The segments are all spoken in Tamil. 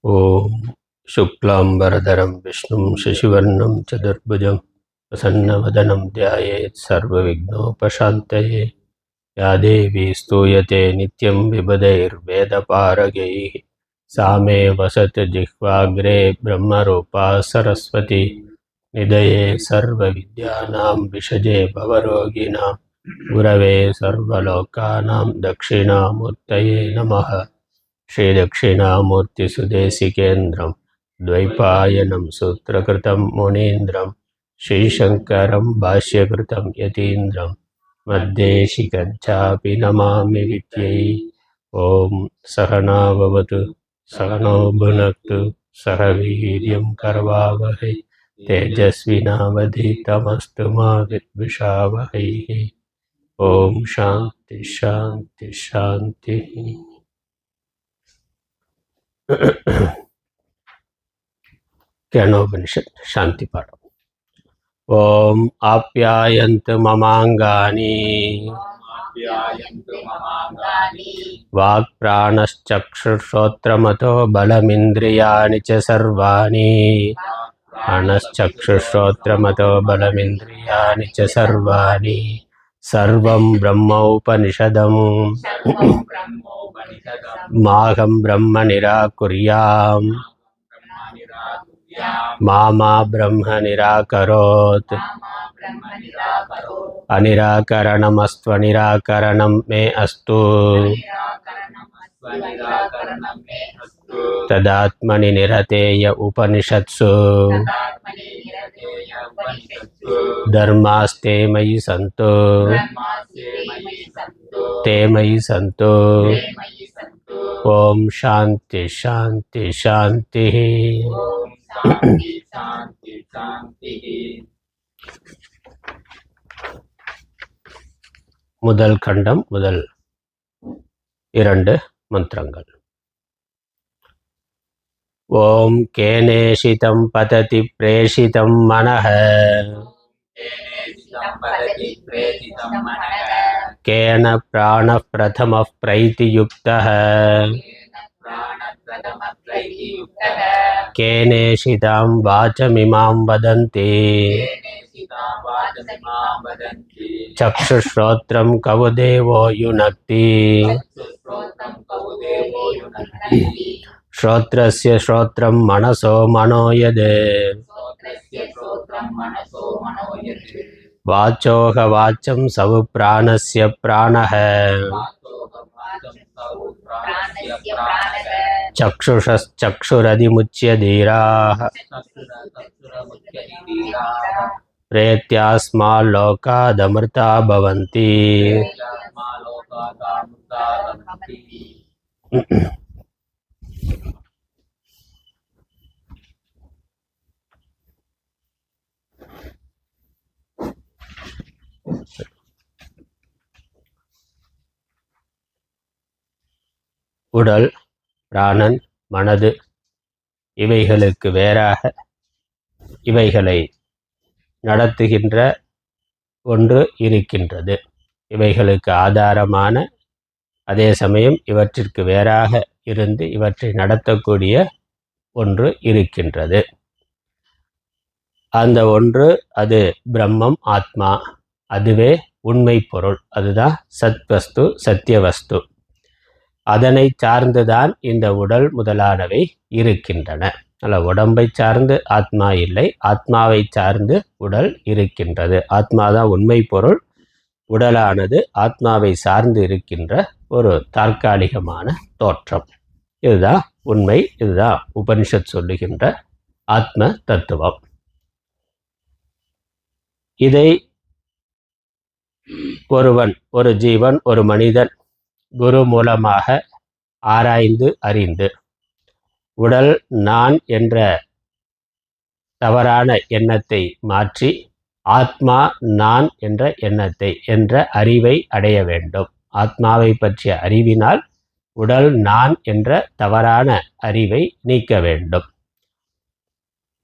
ॐ शुक्लाम्बरधरं विष्णुं शशिवर्णं चतुर्भुजं प्रसन्नवदनं ध्यायेत् सर्वविघ्नोपशान्तये। या देवी स्तूयते नित्यं विबुधैर्वेदपारगैः सा मे वसतु जिह्वाग्रे ब्रह्मरूपा सरस्वती। निधये सर्वविद्यानां विषजे भवरोगिणां गुरवे सर्वलोकानां दक्षिणामूर्तये नमः। श्रीदक्षिणामूर्तिसुदेशिकेन्द्रं द्वैपायनं सूत्रकृतं मुनीन्द्रं श्रीशङ्करं भाष्यकृतं यतीन्द्रं मद्देशिकञ्चापि नमामि विद्यै। ॐ सहना भवतु सहनौ भुनक्तु सह वीर्यं करवावहै तेजस्विनावधीतमस्तु मा विद्विषावहैः। ॐ शान्ति शान्ति शान्तिः। केनोपनिषत् शांति पाठ। ओम आप्यायन्तु ममांगानि वाक्प्राणश्चक्षुश्रोत्रमतो बलमिन्द्रियाणि च सर्वाणि प्राणश्चक्षुश्रोत्रमतो बलमिन्द्रियाणि च सर्वाणि सर्वं ब्रह्मोपनिषदम् माहं ब्रह्म निराकुर्याम् मामा ब्रह्म निराकरोत् अनिराकरणमस्त्वनिराकरणं मे अस्तु तदात्मनि निरतेय उपनिषत्सु धर्मास्ते मयि सन्तु ते मयि सन्तु। ओम शांति शांति शांति। முதல் கண்டம் முதல் 2 மந்திரங்கள். ஓம் கேனேஷிதம் பததி பிரேஷிதம் மனஹ கேன பிராண பிரதம பிரைதியுக்தஹ கேனேஷிதாம் வாசமிமாம் வதந்தி चक्षुश्रोत्रं कवदेवो युनक्ति श्रोत्रस्य श्रोत्रं मनसो मनो यद् वाचोह वाचं सव प्राणस्य प्राणः चक्षुषश्चक्षुरधिमुच्य धीराः प्रेत्यास्माल्लोकादमृता भवन्ति। உடல், பிராணன், மனது இவைகளுக்கு வேறாக இவைகளை நடத்துகின்ற ஒன்று இருக்கின்றது. இவைகளுக்கு ஆதாரமான அதே சமயம் இவற்றிற்கு வேறாக இருந்து இவற்றை நடத்தக்கூடிய ஒன்று இருக்கின்றது. அந்த ஒன்று அது பிரம்மம், ஆத்மா. அதுவே உண்மை பொருள். அதுதான் சத்வஸ்து, சத்தியவஸ்து. அதனை சார்ந்துதான் இந்த உடல் முதலானவை இருக்கின்றன. அல்ல, உடம்பை சார்ந்து ஆத்மா இல்லை, ஆத்மாவை சார்ந்து உடல் இருக்கின்றது. ஆத்மாதான் உண்மை பொருள். உடலானது ஆத்மாவை சார்ந்து இருக்கின்ற ஒரு தற்காலிகமான தோற்றம். இதுதான் உண்மை. இதுதான் உபனிஷத் சொல்லுகின்ற ஆத்ம தத்துவம். இதை ஒருவன், ஒரு ஜீவன், ஒரு மனிதன் குரு மூலமாக ஆராய்ந்து அறிந்து உடல் நான் என்ற தவறான எண்ணத்தை மாற்றி ஆத்மா நான் என்ற எண்ணத்தை என்ற அறிவை அடைய வேண்டும். ஆத்மாவை பற்றிய அறிவினால் உடல் நான் என்ற தவறான அறிவை நீக்க வேண்டும்.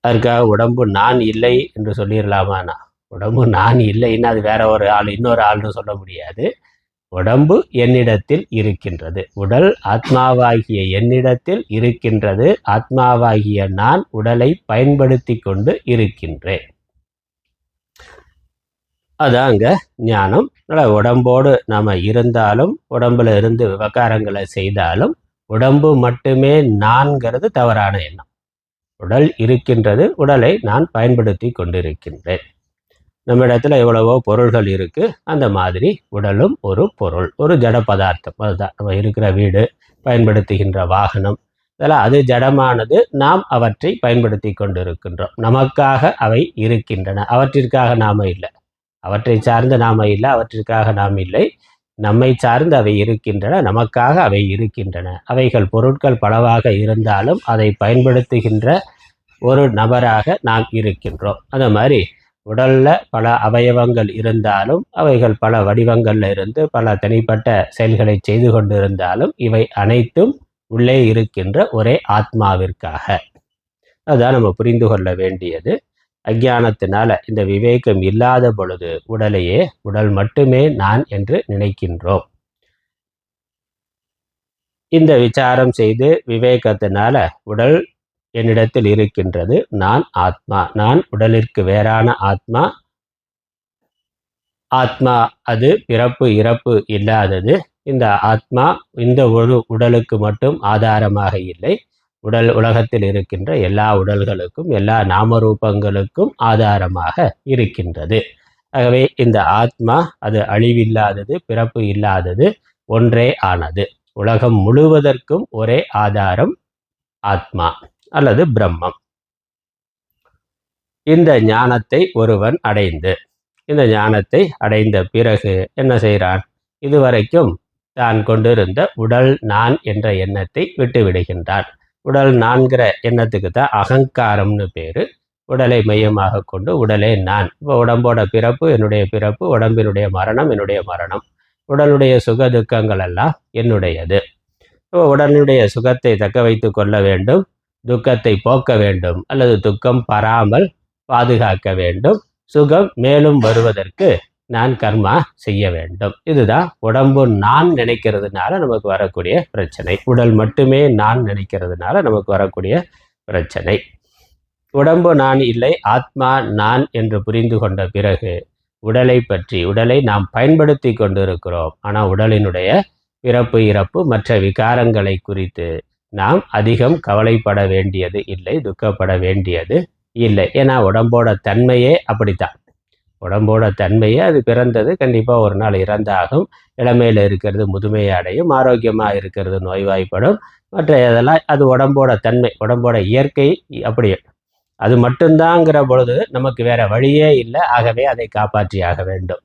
அதற்காக உடம்பு நான் இல்லை என்று சொல்லிடலாமாண்ணா? உடம்பு நான் இல்லைன்னா அது வேற ஒரு ஆள், இன்னொரு ஆள்னு சொல்ல முடியாது. உடம்பு என்னிடத்தில் இருக்கின்றது, உடல் ஆத்மாவாகிய என்னிடத்தில் இருக்கின்றது, ஆத்மாவாகிய நான் உடலை பயன்படுத்தி கொண்டு இருக்கின்றேன். அதாங்க ஞானம். உடம்போடு நாம் இருந்தாலும், உடம்புல இருந்து விவகாரங்களை செய்தாலும், உடம்பு மட்டுமே நான்கிறது தவறான எண்ணம். உடல் இருக்கின்றது, உடலை நான் பயன்படுத்தி கொண்டிருக்கின்றேன். நம்ம இடத்துல எவ்வளவோ பொருள்கள் இருக்கு, அந்த மாதிரி உடலும் ஒரு பொருள், ஒரு ஜட பதார்த்தம். அதுதான் நம்ம இருக்கிற வீடு, பயன்படுத்துகின்ற வாகனம், இதெல்லாம் அது ஜடமானது. நாம் அவற்றை பயன்படுத்தி கொண்டிருக்கின்றோம். நமக்காக அவை இருக்கின்றன, அவற்றிற்காக நாம இல்லை. அவற்றை சார்ந்து நாம இல்லை, அவற்றிற்காக நாம் இல்லை. நம்மை சார்ந்து அவை இருக்கின்றன, நமக்காக அவை இருக்கின்றன. அவைகள் பொருட்கள் பலவாக இருந்தாலும் அதை பயன்படுத்துகின்ற ஒரு நபராக நாம் இருக்கின்றோம். அந்த மாதிரி உடல்ல பல அவயவங்கள் இருந்தாலும், அவைகள் பல வடிவங்கள்ல இருந்து பல தனிப்பட்ட செயல்களை செய்து கொண்டிருந்தாலும், இவை அனைத்தும் உள்ளே இருக்கின்ற ஒரே ஆத்மாவிற்காக. அதுதான் நம்ம புரிந்து கொள்ள வேண்டியது. அஞ்ஞானத்தினால இந்த விவேகம் இல்லாத பொழுது உடலையே உடல் மட்டுமே நான் என்று நினைக்கின்றோம். இந்த விசாரம் செய்து விவேகத்தினால உடல் என்னிடத்தில் இருக்கின்றது, நான் ஆத்மா, நான் உடலிற்கு வேறான ஆத்மா. ஆத்மா அது பிறப்பு இறப்பு இல்லாதது. இந்த ஆத்மா இந்த ஒரு உடலுக்கு மட்டும் ஆதாரமாக இல்லை, உடல் உலகத்தில் இருக்கின்ற எல்லா உடல்களுக்கும் எல்லா நாமரூபங்களுக்கும் ஆதாரமாக இருக்கின்றது. ஆகவே இந்த ஆத்மா அது அழிவில்லாதது, பிறப்பு இல்லாதது, ஒன்றே ஆனது. உலகம் முழுவதற்கும் ஒரே ஆதாரம் ஆத்மா அல்லது பிரம்மம். இந்த ஞானத்தை ஒருவன் அடைந்து, இந்த ஞானத்தை அடைந்த பிறகு என்ன செய்கிறான்? இதுவரைக்கும் தான் கொண்டிருந்த உடல் நான் என்ற எண்ணத்தை விட்டு விடுகின்றான். உடல் நான்கிற எண்ணத்துக்கு தான் அகங்காரம்னு பேரு. உடலை மையமாக கொண்டு உடலே நான். இப்போ உடம்போட பிறப்பு என்னுடைய பிறப்பு, உடம்பினுடைய மரணம் என்னுடைய மரணம், உடலுடைய சுக துக்கங்கள் எல்லாம் என்னுடையது. இப்போ உடலுடைய சுகத்தை தக்க வைத்து கொள்ள வேண்டும், துக்கத்தை போக்க வேண்டும், அல்லது துக்கம் பராமல் பாதுகாக்க வேண்டும், சுகம் மேலும் வருவதற்கு நான் கர்மா செய்ய வேண்டும். இதுதான் உடம்பு நான் நினைக்கிறதுனால நமக்கு வரக்கூடிய பிரச்சனை. உடல் மட்டுமே நான் நினைக்கிறதுனால நமக்கு வரக்கூடிய பிரச்சனை. உடம்பு நான் இல்லை, ஆத்மா நான் என்று புரிந்து கொண்ட பிறகு உடலை பற்றி, உடலை நாம் பயன்படுத்தி கொண்டிருக்கிறோம், ஆனால் உடலினுடைய பிறப்பு இறப்பு மற்ற விகாரங்களை குறித்து நாம் அதிகம் கவலைப்பட வேண்டியது இல்லை, துக்கப்பட வேண்டியது இல்லை. ஏன்னா உடம்போட தன்மையே அப்படித்தான். உடம்போட தன்மையே அது பிறந்தது, கண்டிப்பாக ஒரு நாள் இறந்தாகும். இளமையில் இருக்கிறது முதுமையை அடையும், ஆரோக்கியமாக இருக்கிறது நோய்வாய்ப்படும், மற்ற இதெல்லாம் அது உடம்போட தன்மை, உடம்போட இயற்கை அப்படியே. அது மட்டும்தாங்கிற பொழுது நமக்கு வேற வழியே இல்லை. ஆகவே அதை காப்பாற்றி ஆக வேண்டும்.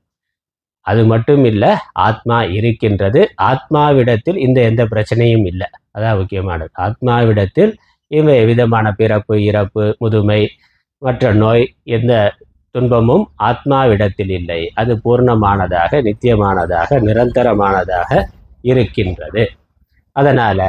அது மட்டும் இல்லை, ஆத்மா இருக்கின்றது, ஆத்மாவிடத்தில் இந்த எந்த பிரச்சனையும் இல்லை. அதான் முக்கியமானது. ஆத்மாவிடத்தில் இவை விதமான பிறப்பு இறப்பு முதுமை மற்ற நோய் எந்த துன்பமும் ஆத்மாவிடத்தில் இல்லை. அது பூர்ணமானதாக, நித்தியமானதாக, நிரந்தரமானதாக இருக்கின்றது. அதனால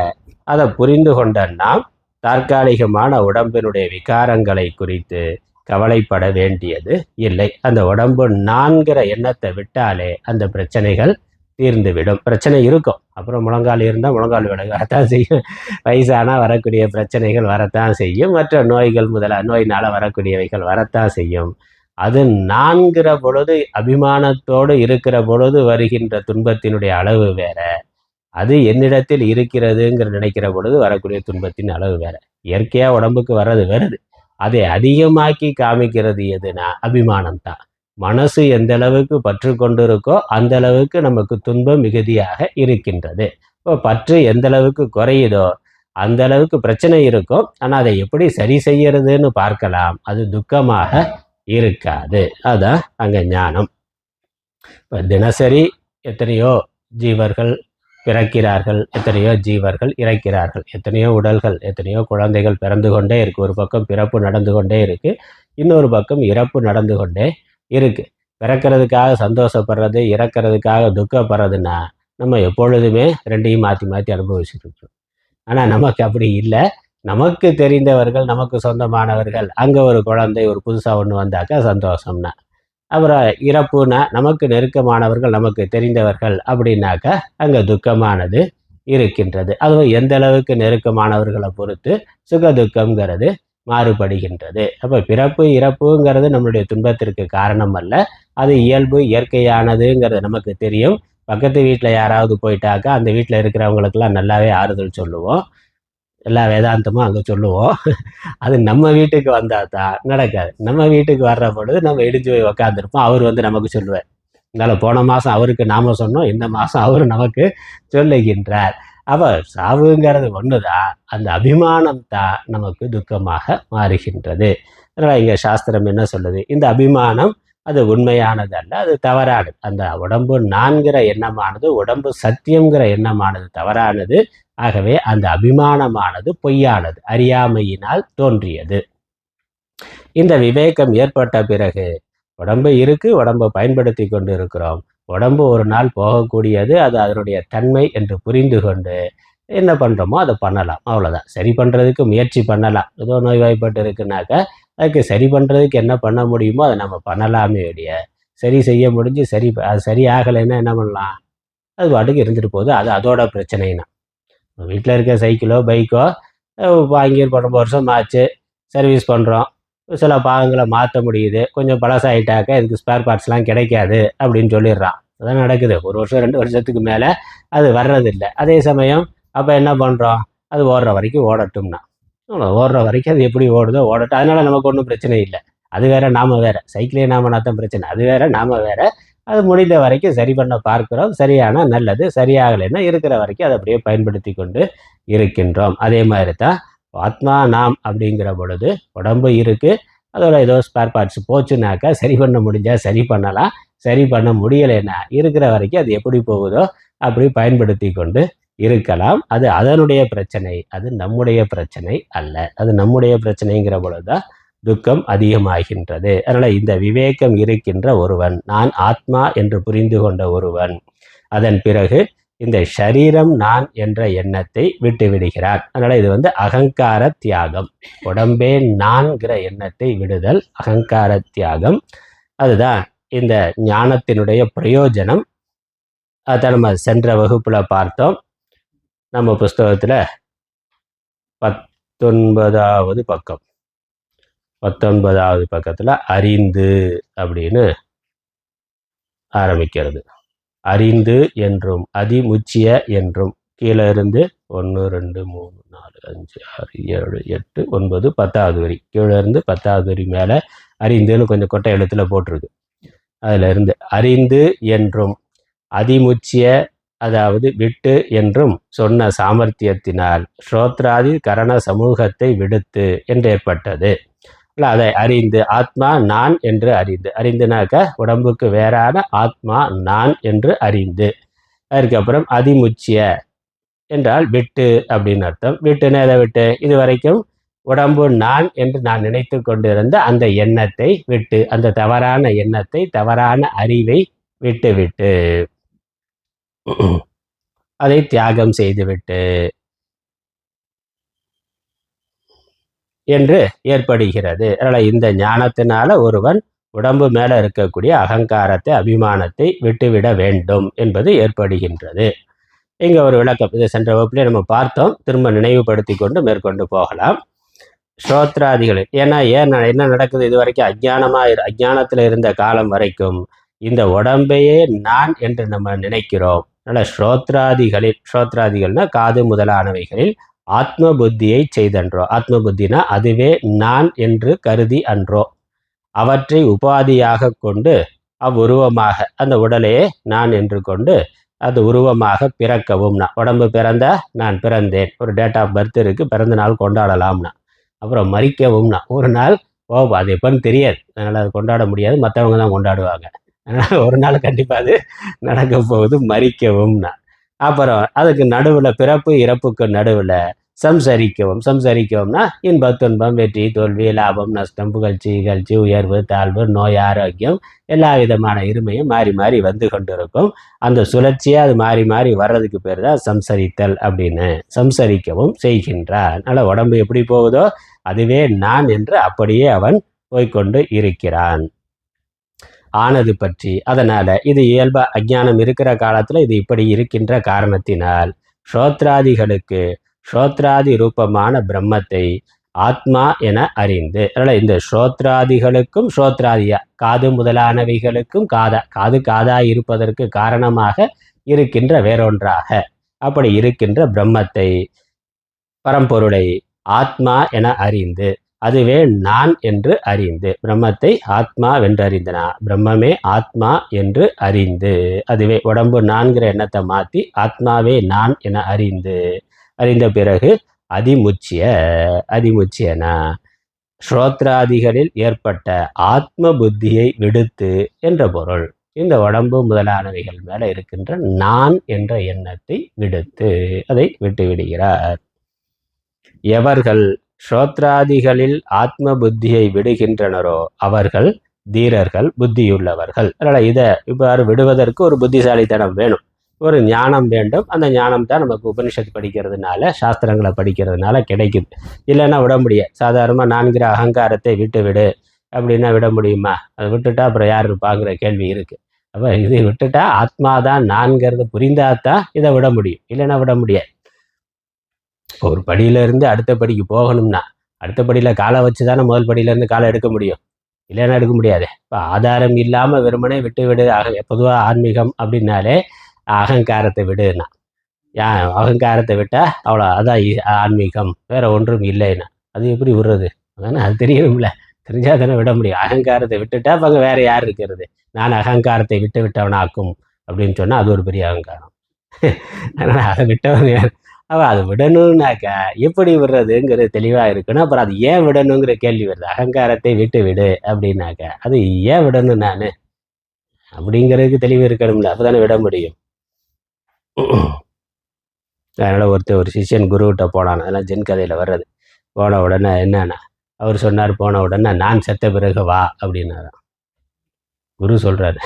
அதை புரிந்து கொண்ட நாம் தற்காலிகமான உடம்பினுடைய விகாரங்களை குறித்து கவலைப்பட வேண்டியது இல்லை. அந்த உடம்பு நான்கிற எண்ணத்தை விட்டாலே அந்த பிரச்சனைகள் தீர்ந்துவிடும். பிரச்சனை இருக்கும், அப்புறம் முழங்கால் இருந்தால் முழங்கால் விலகு வரத்தான் செய்யும், வயசானால் வரக்கூடிய பிரச்சனைகள் வரத்தான் செய்யும், மற்ற நோய்கள் நோயினால் வரக்கூடியவைகள் வரத்தான் செய்யும். அது நான்கிற பொழுது, அபிமானத்தோடு இருக்கிற பொழுது வருகின்ற துன்பத்தினுடைய அளவு வேற, அது என்னிடத்தில் இருக்கிறதுங்கிற நினைக்கிற பொழுது வரக்கூடிய துன்பத்தின் அளவு வேற. இயற்கையாக உடம்புக்கு வர்றது வருது, அதை அதிகமாக்கி காமிக்கிறது எதுனா அபிமானம் தான். மனசு எந்த அளவுக்கு பற்று கொண்டிருக்கோ அந்த அளவுக்கு நமக்கு துன்பம் மிகுதியாக இருக்கின்றது. இப்போ பற்று எந்த அளவுக்கு குறையுதோ அந்த அளவுக்கு பிரச்சனை இருக்கும். ஆனால் அதை எப்படி சரி செய்யறதுன்னு பார்க்கலாம், அது துக்கமாக இருக்காது. அதான் அங்கே ஞானம். இப்போ தினசரி எத்தனையோ ஜீவர்கள் பிறக்கிறார்கள், எத்தனையோ ஜீவர்கள் இறக்கிறார்கள், எத்தனையோ உடல்கள், எத்தனையோ குழந்தைகள் பிறந்து கொண்டே இருக்கு. ஒரு பக்கம் பிறப்பு நடந்து கொண்டே இருக்கு, இன்னொரு பக்கம் இறப்பு நடந்து கொண்டே இருக்கு. பிறக்கிறதுக்காக சந்தோஷப்படுறது, இறக்கிறதுக்காக துக்கப்படுறதுன்னா நம்ம எப்பொழுதுமே ரெண்டையும் மாற்றி மாற்றி அனுபவிச்சுட்டு இருக்கோம். ஆனால் நமக்கு அப்படி இல்லை. நமக்கு தெரிந்தவர்கள், நமக்கு சொந்தமானவர்கள், அங்கே ஒரு குழந்தை ஒரு புதுசாக ஒன்று வந்தாக்கா சந்தோஷம்னா, அப்புறம் இறப்புனா நமக்கு நெருக்கமானவர்கள், நமக்கு தெரிந்தவர்கள் அப்படின்னாக்கா அங்கே துக்கமானது இருக்கின்றது. அதுவும் எந்த அளவுக்கு நெருக்கமானவர்களை பொறுத்து சுக துக்கம்ங்கிறது மாறுபடுகின்றது. அப்போ பிறப்பு இறப்புங்கிறது நம்மளுடைய துன்பத்திற்கு காரணம் அல்ல, அது இயல்பு இயற்கையானதுங்கிறது நமக்கு தெரியும். பக்கத்து வீட்டில் யாராவது போயிட்டாக்கா அந்த வீட்டில் இருக்கிறவங்களுக்கெல்லாம் நல்லாவே ஆறுதல் சொல்லுவோம், எல்லா வேதாந்தமும் அங்கே சொல்லுவோம். அது நம்ம வீட்டுக்கு வந்தால் தான் நடக்காது. நம்ம வீட்டுக்கு வர்ற பொழுது நம்ம இடிஞ்சு போய் உக்காந்துருப்போம். அவர் வந்து நமக்கு சொல்லுவார். இருந்தாலும் போன மாதம் அவருக்கு நாம சொன்னோம், இந்த மாதம் அவர் நமக்கு சொல்லுகின்றார். அப்போ சாவுங்கிறது ஒன்று தான், அந்த அபிமானம் தான் நமக்கு துக்கமாக மாறுகின்றது. அதனால் இங்கே சாஸ்திரம் என்ன சொல்லுது, இந்த அபிமானம் அது உண்மையானது அல்ல, அது தவறானது. அந்த உடம்பு நான்கிற எண்ணமானது, உடம்பு சத்தியங்கிற எண்ணமானது தவறானது. ஆகவே அந்த அபிமானமானது பொய்யானது, அறியாமையினால் தோன்றியது. இந்த விவேகம் ஏற்பட்ட பிறகு உடம்பு இருக்கு, உடம்பை பயன்படுத்தி கொண்டு இருக்கிறோம், உடம்பு ஒரு நாள் போகக்கூடியது, அது அதனுடைய தன்மை என்று புரிந்து கொண்டு என்ன பண்ணுறோமோ அதை பண்ணலாம், அவ்வளோதான். சரி பண்ணுறதுக்கு முயற்சி பண்ணலாம். ஏதோ நோய்வாய்ப்பட்டு இருக்குனாக்கா அதுக்கு சரி பண்ணுறதுக்கு என்ன பண்ண முடியுமோ அதை நம்ம பண்ணலாமே ஒழிய, சரி செய்ய முடிஞ்சு அது சரி ஆகலைன்னா என்ன பண்ணலாம், அது பாட்டுக்கு இருந்துட்டு போகுது, அது அதோட பிரச்சனைனா. வீட்டில் இருக்க சைக்கிளோ பைக்கோ வாங்கி ரொம்ப வருஷம் ஆச்சு, சர்வீஸ் பண்ணுறோம், சில பாகங்களை மாற்ற முடியுது, கொஞ்சம் பழசாயிட்டாக்கா இதுக்கு ஸ்பேர் பார்ட்ஸ்லாம் கிடைக்காது அப்படின்னு சொல்லிடுறான். அதான் நடக்குது. ஒரு வருஷம் 2 வருஷத்துக்கு மேலே அது வர்றதில்லை. அதே சமயம் அப்போ என்ன பண்ணுறோம், அது ஓடுற வரைக்கும் ஓடட்டும்னா, ஓடுற வரைக்கும் அது எப்படி ஓடுதோ ஓடட்டும், அதனால் நமக்கு ஒன்றும் பிரச்சனை இல்லை. அது வேற நாம வேற, சைக்கிளே நாமனா தான் பிரச்சனை, அது வேற நாம வேற. அது முடிந்த வரைக்கும் சரி பண்ண பார்க்கிறோம், சரியானால் நல்லது, சரியாகலைன்னா இருக்கிற வரைக்கும் அதை அப்படியே பயன்படுத்தி கொண்டு இருக்கின்றோம். அதே மாதிரி தான் ஆத்மா நாம் அப்படிங்கிற பொழுது உடம்பு இருக்குது, அதோட ஏதோ ஸ்பேர் பார்ட்ஸ் போச்சுனாக்கா சரி பண்ண முடிஞ்சால் சரி பண்ணலாம், சரி பண்ண முடியலைன்னா இருக்கிற வரைக்கும் அது எப்படி போகுதோ அப்படி பயன்படுத்தி கொண்டு இருக்கலாம். அது அதனுடைய பிரச்சனை, அது நம்முடைய பிரச்சனை அல்ல. அது நம்முடைய பிரச்சனைங்கிற பொழுதுதான் துக்கம் அதிகமாகின்றது. அதனால் இந்த விவேகம் இருக்கின்ற ஒருவன், நான் ஆத்மா என்று புரிந்து கொண்ட ஒருவன், அதன் பிறகு இந்த ஷரீரம் நான் என்ற எண்ணத்தை விட்டு விடுகிறான். அதனால் இது வந்து அகங்கார தியாகம். உடம்பே நான்கிற எண்ணத்தை விடுதல் அகங்கார தியாகம். அதுதான் இந்த ஞானத்தினுடைய பிரயோஜனம். அதை நம்ம சென்ற வகுப்புல பார்த்தோம். நம்ம புஸ்தகத்தில் 19வது பக்கம், 19வது பக்கத்தில் அறிந்து அப்படின்னு ஆரம்பிக்கிறது. அறிந்து என்றும் அதிமுச்சிய என்றும் கீழே இருந்து 1 2 3 4 5 6 7 8 9 10வது வரி, கீழே இருந்து 10வது வரி மேலே அறிந்துன்னு கொஞ்சம் கொட்டை எழுத்துல போட்டிருக்கு. அதில் இருந்து அறிந்து என்றும் அதிமுச்சிய அதாவது விட்டு என்றும் சொன்ன சாமர்த்தியத்தினால் ஸ்ரோத்ராதி கரண சமூகத்தை விடுத்து என்று ஏற்பட்டது. இல்லை, அதை அறிந்து ஆத்மா நான் என்று அறிந்துனாக்க உடம்புக்கு வேறான ஆத்மா நான் என்று அறிந்து, அதுக்கப்புறம் அதிமுச்சிய என்றால் விட்டு அப்படின்னு அர்த்தம். விட்டுன்னு எதை விட்டு, இது வரைக்கும் உடம்பு நான் என்று நான் நினைத்து கொண்டிருந்த அந்த எண்ணத்தை விட்டு, அந்த தவறான எண்ணத்தை, தவறான அறிவை விட்டு விட்டு அதை தியாகம் செய்துவிட்டு என்று ஏற்படுகிறது. அதனால் இந்த ஞானத்தினால ஒருவன் உடம்பு மேலே இருக்கக்கூடிய அகங்காரத்தை, அபிமானத்தை விட்டுவிட வேண்டும் என்பது ஏற்படுகின்றது. இங்கே ஒரு விளக்கம், இதை சென்ற வகுப்பிலே நம்ம பார்த்தோம், திரும்ப நினைவுபடுத்தி கொண்டு மேற்கொண்டு போகலாம். ஸ்ரோத்ராதிகள், ஏன்னா என்ன நடக்குது, இது வரைக்கும் அஜ்ஞானத்தில் இருந்த காலம் வரைக்கும் இந்த உடம்பையே நான் என்று நம்ம நினைக்கிறோம். அதனால் ஸ்ரோத்ராதிகள்னா காது முதலானவைகளில் ஆத்ம புத்தியை செய்தன்றோ, ஆத்ம புத்தினா அதுவே நான் என்று கருதி அன்றோ, அவற்றை உபாதியாக கொண்டு அவ்வுருவமாக அந்த உடலையே நான் என்று கொண்டு அது உருவமாக பிறக்கவும்னா, உடம்பு பிறந்தா நான் பிறந்தேன், ஒரு டேட் ஆஃப் பர்த் இருக்குது, பிறந்த நாள் கொண்டாடலாம்னா. அப்புறம் மறிக்கவும்னா, ஒரு நாள் அது எப்போன்னு தெரியாது, அதனால் அது கொண்டாட முடியாது, மற்றவங்க தான் கொண்டாடுவாங்க. அதனால் ஒரு நாள் கண்டிப்பாக அது நடக்க போகுது, மறிக்கவும்னா. அப்புறம் அதுக்கு நடுவில், பிறப்பு இறப்புக்கு நடுவில் சம்சரிக்கவும்னா இன்ப துன்பம், வெற்றி தோல்வி, லாபம் நஷ்டம், புகழ்ச்சி இகழ்ச்சி, உயர்வு தாழ்வு, நோய் ஆரோக்கியம், எல்லா விதமான இருமையும் மாறி மாறி வந்து கொண்டிருக்கும். அந்த சுழற்சியை அது மாறி மாறி வர்றதுக்கு பேர் தான் சம்சரித்தல் அப்படின்னு. சம்சரிக்கவும் செய்கின்றார். அதனால் உடம்பு எப்படி போகுதோ அதுவே நான் என்று அப்படியே அவன் போய்கொண்டு இருக்கிறான். ஆனது பற்றி. அதனால இது இயல்பா அஞ்ஞானம் இருக்கிற காலத்துல இது இப்படி இருக்கின்ற காரணத்தினால் ஸ்ரோத்ராதிகளுக்கு ஸ்ரோத்ராதி ரூபமான பிரம்மத்தை ஆத்மா என அறிந்து, அதனால இந்த ஸ்ரோத்ராதிகளுக்கும் ஸ்ரோத்ராதியா காது முதலானவைகளுக்கும் காது காதா இருப்பதற்கு காரணமாக இருக்கின்ற வேறொன்றாக அப்படி இருக்கின்ற பிரம்மத்தை பரம்பொருளை ஆத்மா என அறிந்து, அதுவே நான் என்று அறிந்து, பிரம்மத்தை ஆத்மா வென்று அறிந்தனா பிரம்மமே ஆத்மா என்று அறிந்து, அதுவே உடம்பு நான்கிற எண்ணத்தை மாற்றி ஆத்மாவே நான் என அறிந்த பிறகு அதிமுச்சியனா ஸ்ரோத்ராதிகளில் ஏற்பட்ட ஆத்ம புத்தியை விடுத்து என்ற பொருள். இந்த உடம்பு முதலானவைகள் மேல இருக்கின்ற நான் என்ற எண்ணத்தை விடுத்து அதை விட்டு விடுகிறார். எவர்கள் ஸ்ரோத்ராதிகளில் ஆத்ம புத்தியை விடுகின்றனரோ அவர்கள் தீரர்கள், புத்தியுள்ளவர்கள். அதனால் இதை இவ்வாறு விடுவதற்கு ஒரு புத்திசாலித்தனம் வேணும், ஒரு ஞானம் வேண்டும். அந்த ஞானம் தான் நமக்கு உபனிஷத் படிக்கிறதுனால, சாஸ்திரங்களை படிக்கிறதுனால கிடைக்குது. இல்லைன்னா விட முடியாது. சாதாரணமாக நான்கிற அகங்காரத்தை விட்டு விடு அப்படின்னா விட முடியுமா? அதை விட்டுட்டா அப்புறம் யார் இருப்பாங்கிற கேள்வி இருக்குது. அப்போ இதை விட்டுட்டா ஆத்மாதான் நான்கிறது புரிந்தாதான் இதை விட முடியும், இல்லைன்னா விட முடியாது. ஒரு படியிலேருந்து அடுத்த படிக்கு போகணும்னா அடுத்த படியில் காலை வச்சு தானே முதல் படியிலேருந்து காலை எடுக்க முடியும், இல்லைன்னா எடுக்க முடியாது. இப்போ ஆதாரம் இல்லாமல் வெறுமனே விட்டு விடு. பொதுவாக ஆன்மீகம் அப்படின்னாலே அகங்காரத்தை விடுனா, அகங்காரத்தை விட்டால் அவ்வளோ அதான் ஆன்மீகம், வேற ஒன்றும் இல்லைன்னா அது எப்படி விடுறது? அதானே அது தெரியணும்ல, தெரிஞ்சால் தானே விட முடியும். அகங்காரத்தை விட்டுட்டா அப்போ அங்கே வேற யார் இருக்கிறது? நான் அகங்காரத்தை விட்டு விட்டவனாக்கும் அப்படின்னு சொன்னால் அது ஒரு பெரிய அகங்காரம். அதனால் அதை விட்டவன் யார்? அவள் அதை விடணும்னாக்கா எப்படி விடுறதுங்கிறது தெளிவாக இருக்கணும். அப்புறம் அது ஏன் விடணுங்கிற கேள்வி வருது. அகங்காரத்தை விட்டு விடு அப்படின்னாக்கா அது ஏன் விடணும் நான் அப்படிங்கிறதுக்கு தெளிவு இருக்கணும்ல, அப்போ தானே விட முடியும். அதனால் ஒரு சிஷ்யன் குருகிட்ட போனான். அதெல்லாம் ஜென் கதையில் வர்றது. போன உடனே என்னன்னா அவர் சொன்னார், போன உடனே நான் செத்த பிறகு வா அப்படின்னாராம். குரு சொல்கிறாரு,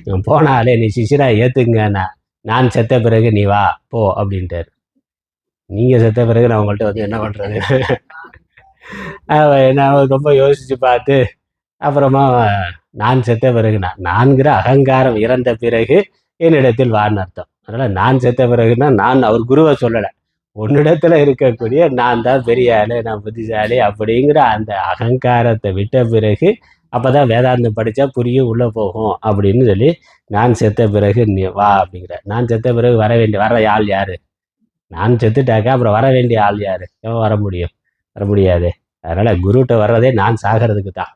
இவன் போனாலே நீ சிஷியராக ஏற்றுங்கண்ணா, நான் செத்த பிறகு நீ வா போ அப்படின்ட்டார். நீங்கள் செத்த பிறகு நான் உங்கள்கிட்ட வந்து என்ன பண்ணுறது? நான் ரொம்ப யோசித்து பார்த்து அப்புறமா நான் செத்த பிறகு நான்கிற அகங்காரம் இறந்த பிறகு என்னிடத்தில் வான்னு அர்த்தம். அதனால் நான் செத்த பிறகுன்னா நான் அவர் குருவை சொல்லலை, உன்னிடத்துல இருக்கக்கூடிய நான் தான் பெரிய ஆளு, நான் புத்திசாலி அப்படிங்கிற அந்த அகங்காரத்தை விட்ட பிறகு அப்போதான் வேதாந்தம் படித்தா புரியும், உள்ளே போகும் அப்படின்னு சொல்லி நான் செத்த பிறகு நீ வா அப்படிங்கிற. நான் செத்த பிறகு வர ஆள் யார்? நான் செத்துட்டாக்கா அப்புறம் வர வேண்டிய ஆள் யார்? எவன் வர முடியும்? வர முடியாது. அதனால் குருகிட்ட வர்றதே நான் சாகிறதுக்கு தான்.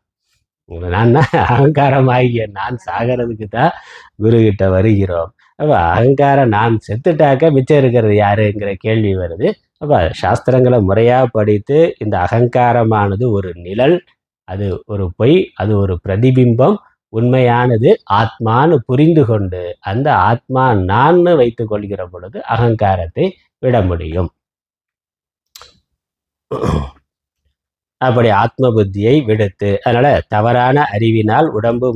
நான் அகங்காரம் ஆகிய நான் சாகிறதுக்கு தான் குருகிட்ட வருகிறோம். அப்போ அகங்காரம் நான் செத்துட்டாக்க மிச்சம் இருக்கிறது யாருங்கிற கேள்வி வருது. அப்போ சாஸ்திரங்களை முறையாக படித்து இந்த அகங்காரமானது ஒரு நிழல், அது ஒரு பொய், அது ஒரு பிரதிபிம்பம், உண்மையானது ஆத்மான்னு புரிந்து கொண்டு அந்த ஆத்மா நான் வைத்து கொள்கிற பொழுது அகங்காரத்தை விட முடியும். அப்படி ஆத்ம புத்தியை விடுத்து, அதனால தவறான அறிவினால் உடம்பு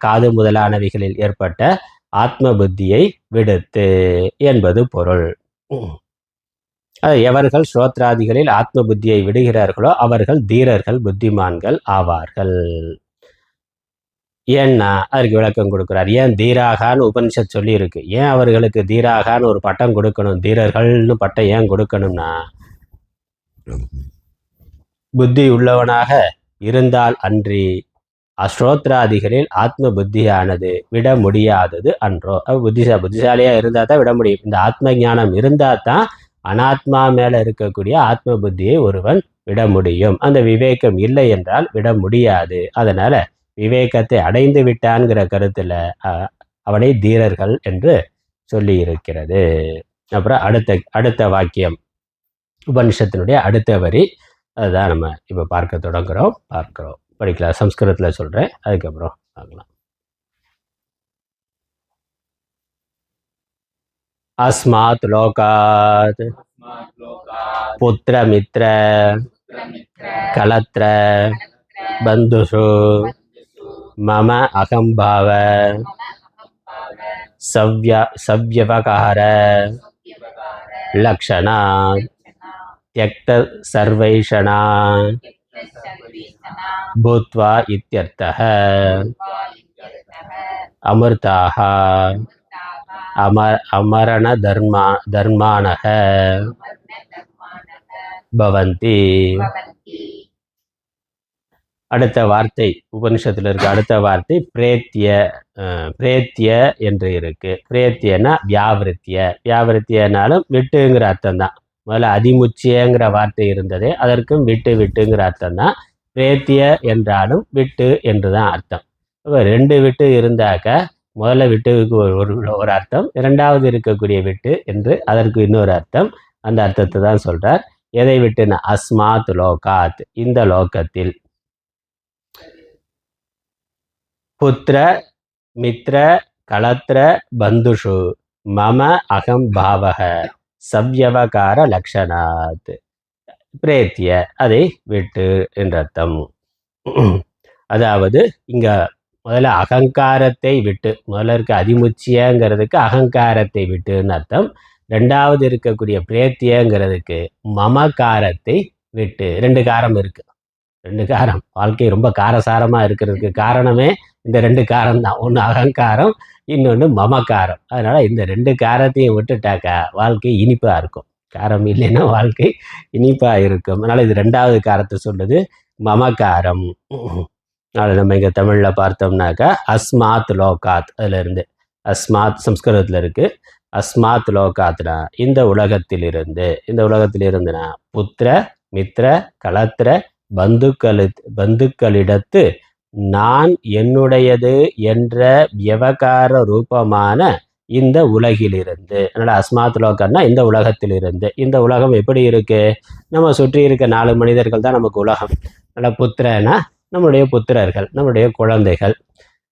காது முதலானவைகளில் ஏற்பட்ட ஆத்ம புத்தியை விடுத்து என்பது பொருள். எவர்கள் ஸ்ரோத்ராதிகளில் ஆத்ம புத்தியை விடுகிறார்களோ அவர்கள் தீரர்கள், புத்திமான்கள் ஆவார்கள். ஏன்னா அதற்கு விளக்கம் கொடுக்கிறார். ஏன் தீராகான்னு உபனிஷத் சொல்லி இருக்கு. ஏன் அவர்களுக்கு தீராகான்னு ஒரு பட்டம் கொடுக்கணும், தீரர்கள்னு பட்டம் ஏன் கொடுக்கணும்னா, புத்தி உள்ளவனாக இருந்தால் அன்றி அஸ்ரோத்ராதிகளில் ஆத்ம புத்தியானது விட முடியாதது அன்றோ. புத்திசாலியாக இருந்தால் தான் விட முடியும். இந்த ஆத்ம ஞானம் இருந்தால் தான் அனாத்மா மேலே இருக்கக்கூடிய ஆத்ம புத்தியை ஒருவன் விட முடியும். அந்த விவேகம் இல்லை என்றால் விட முடியாது. அதனால் விவேகத்தை அடைந்து விட்டான்கிற கருத்தில் அவனை தீரர்கள் என்று சொல்லி இருக்கிறது. அப்புறம் அடுத்த வாக்கியம் உபனிஷத்தினுடைய அடுத்த வரி, அதுதான் நம்ம இப்போ பார்க்க தொடங்குகிறோம். படிக்கலாம். சம்ஸ்கிருதத்தில் சொல்கிறேன், அதுக்கப்புறம் பார்க்கலாம். அஸ்மாத் லோகாத் புத்திர மித்ர கலத்ர பந்துஷு மம அகம்பாவ சவ்யவகார லக்ஷணா த்யக்த சர்வைஷணா பூத்வா இத்யர்த்தः. அமிர்தாக அமரண தர்மானக பவந்தி. அடுத்த வார்த்தை உபனிஷத்துல இருக்க அடுத்த வார்த்தை பிரேத்திய. பிரேத்திய என்று இருக்கு. பிரேத்தியனா வியாவிருத்தியனாலும் விட்டுங்கிற அர்த்தம் தான். முதல்ல அதிமுச்சியங்கிற வார்த்தை இருந்ததே, அதற்கும் விட்டுங்கிற அர்த்தம் தான். பிரேத்திய என்றாலும் விட்டு என்று தான் அர்த்தம். இப்போ 2 விட்டு இருந்தாக்க முதல்ல விட்டுக்கு ஒரு அர்த்தம், இரண்டாவது இருக்கக்கூடிய விட்டு என்று அதற்கு இன்னொரு அர்த்தம். அந்த அர்த்தத்தை தான் சொல்றார். எதை விட்டுன்னா அஸ்மாத் லோகாத், இந்த லோகத்தில். புத்திர மித்ர களத்ர பந்துஷு மம அகம் பாவக சவ்யவகார லக்ஷணாத். பிரேத்திய அதை விட்டு என்ற அர்த்தம். அதாவது இங்க முதல்ல அகங்காரத்தை விட்டு, முதல்ல இருக்க அதிமுச்சியங்கிறதுக்கு அகங்காரத்தை விட்டுன்னு அர்த்தம். ரெண்டாவது இருக்கக்கூடிய பிரேத்தியங்கிறதுக்கு மமகாரத்தை விட்டு. 2 காரம் இருக்கு. 2 காரம். வாழ்க்கை ரொம்ப காரசாரமாக இருக்கிறதுக்கு காரணமே இந்த 2 காரம் தான். ஒன்று அகங்காரம், இன்னொன்று மமகாரம். அதனால் இந்த 2 காரத்தையும் விட்டுட்டாக்கா வாழ்க்கை இனிப்பாக இருக்கும். காரம் இல்லைன்னா வாழ்க்கை இனிப்பாக இருக்கும். அதனால் இது 2வது காரத்தை சொல்லுது, மமகாரம். அதனால் நம்ம இங்கே தமிழில் பார்த்தோம்னாக்கா அஸ்மாத் லோகாத், அதிலிருந்து அஸ்மாத் சம்ஸ்கிருதத்தில் இருக்குது. அஸ்மாத் லோகாத்னா இந்த உலகத்திலிருந்து. இந்த உலகத்திலிருந்துனா புத்திர மித்ர களத்திர பந்துக்களிடத்து நான் என்னுடையது என்ற வியவகார ரூபமான இந்த உலகிலிருந்து. அதனால் அஸ்மாத் லோகம்னா இந்த உலகத்திலிருந்து. இந்த உலகம் எப்படி இருக்கு? நம்ம சுற்றி இருக்க 4 மனிதர்கள் தான் நமக்கு உலகம். அதனால் புத்திரனா நம்முடைய புத்திரர்கள், நம்முடைய குழந்தைகள்.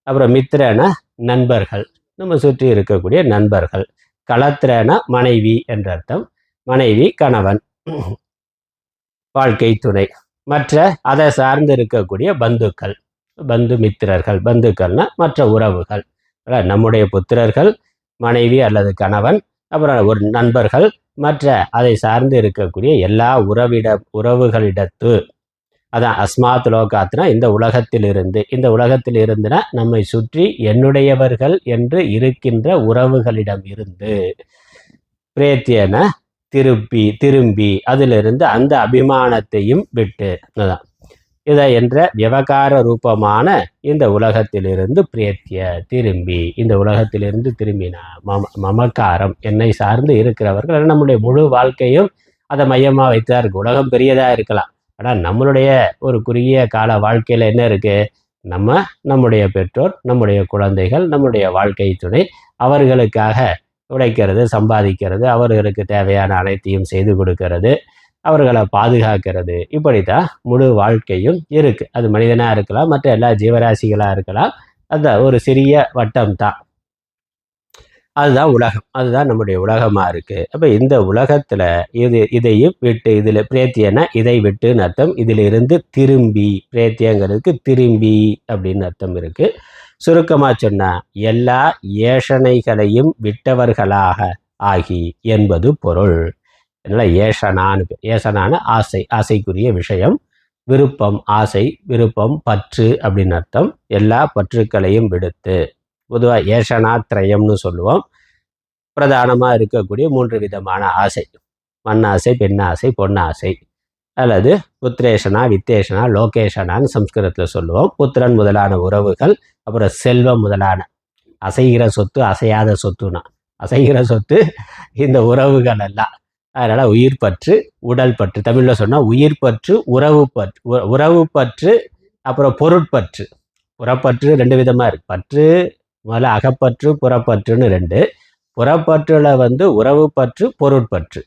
அப்புறம் மித்திரனா நண்பர்கள், நம்ம சுற்றி இருக்கக்கூடிய நண்பர்கள். களத்திரனா மனைவி என்ற அர்த்தம். மனைவி கணவன், வாழ்க்கை துணை. மற்ற அதை சார்ந்து இருக்கக்கூடிய பந்துக்கள், பந்து மித்திரர்கள். பந்துக்கள்னா மற்ற உறவுகள். நம்முடைய புத்திரர்கள், மனைவி அல்லது கணவன், அப்புறம் ஒரு நண்பர்கள், மற்ற அதை சார்ந்து இருக்கக்கூடிய எல்லா உறவுகளிடத்து. அதான் அஸ்மாத் லோகாத்னா இந்த உலகத்திலிருந்து. இந்த உலகத்தில் இருந்துனா நம்மை சுற்றி என்னுடையவர்கள் என்று இருக்கின்ற உறவுகளிடம் இருந்து. பிரேத்தியன திரும்பி அதிலிருந்து அந்த அபிமானத்தையும் விட்டு. அதான் இதை என்ற விவகார ரூபமான இந்த உலகத்திலிருந்து பிரேத்திய திரும்பி. இந்த உலகத்திலிருந்து திரும்பினா மமக்காரம், என்னை சார்ந்து இருக்கிறவர்கள். நம்முடைய முழு வாழ்க்கையும் அதை மையமாக வைத்தா இருக்கு. உலகம் பெரியதாக இருக்கலாம், ஆனால் நம்மளுடைய ஒரு குறுகிய கால வாழ்க்கையில் என்ன இருக்குது? நம்முடைய பெற்றோர், நம்முடைய குழந்தைகள், நம்முடைய வாழ்க்கை துணை, அவர்களுக்காக உழைக்கிறது, சம்பாதிக்கிறது, அவர்களுக்கு தேவையான அனைத்தையும் செய்து கொடுக்கறது, அவர்களை பாதுகாக்கிறது. இப்படித்தான் முழு வாழ்க்கையும் இருக்குது. அது மனிதனாக இருக்கலாம், மற்ற எல்லா ஜீவராசிகளாக இருக்கலாம். அந்த ஒரு சிறிய வட்டம் தான், அதுதான் உலகம். அதுதான் நம்முடைய உலகமாக இருக்குது. அப்போ இந்த உலகத்தில் இதையும் விட்டு, இதில் பிரேத்தியனா இதை விட்டுன்னு அர்த்தம். இதிலிருந்து திரும்பி, பிரேத்தியங்கிறதுக்கு திரும்பி அப்படின்னு அர்த்தம் இருக்குது. சுருக்கமாக சொன்னால் எல்லா ஏஷனைகளையும் விட்டவர்களாக ஆகி என்பது பொருள். அதனால் ஏஷனான ஆசை, ஆசைக்குரிய விஷயம். விருப்பம், ஆசை, விருப்பம், பற்று அப்படின்னு அர்த்தம். எல்லா பற்றுக்களையும் விடுத்து. பொதுவாக ஏஷனாத்ரயம்னு சொல்லுவோம். பிரதானமாக இருக்கக்கூடிய 3 விதமான ஆசை: மண்ணாசை, பெண்ணாசை, பொன்னாசை. அல்லது புத்திரேஷனா, வித்தேஷனா, லோகேஷனான்னு சம்ஸ்கிருதத்தில் சொல்லுவோம். புத்திரன் முதலான உறவுகள், அப்புறம் செல்வம் முதலான அசைகிற சொத்து, அசையாத சொத்துனா. அசைகிற சொத்து இந்த உறவுகள் எல்லாம். அதனால் உயிர் பற்று, உடல் பற்று. தமிழில் சொன்னால் உயிர் பற்று, உறவு பற்று, அப்புறம் பொருட்பற்று. புறப்பற்று 2 விதமாக இருக்குது. பற்று முதல்ல அகப்பற்று, புறப்பற்றுன்னு 2. புறப்பற்றில் உறவு பற்று, பொருட்பற்று.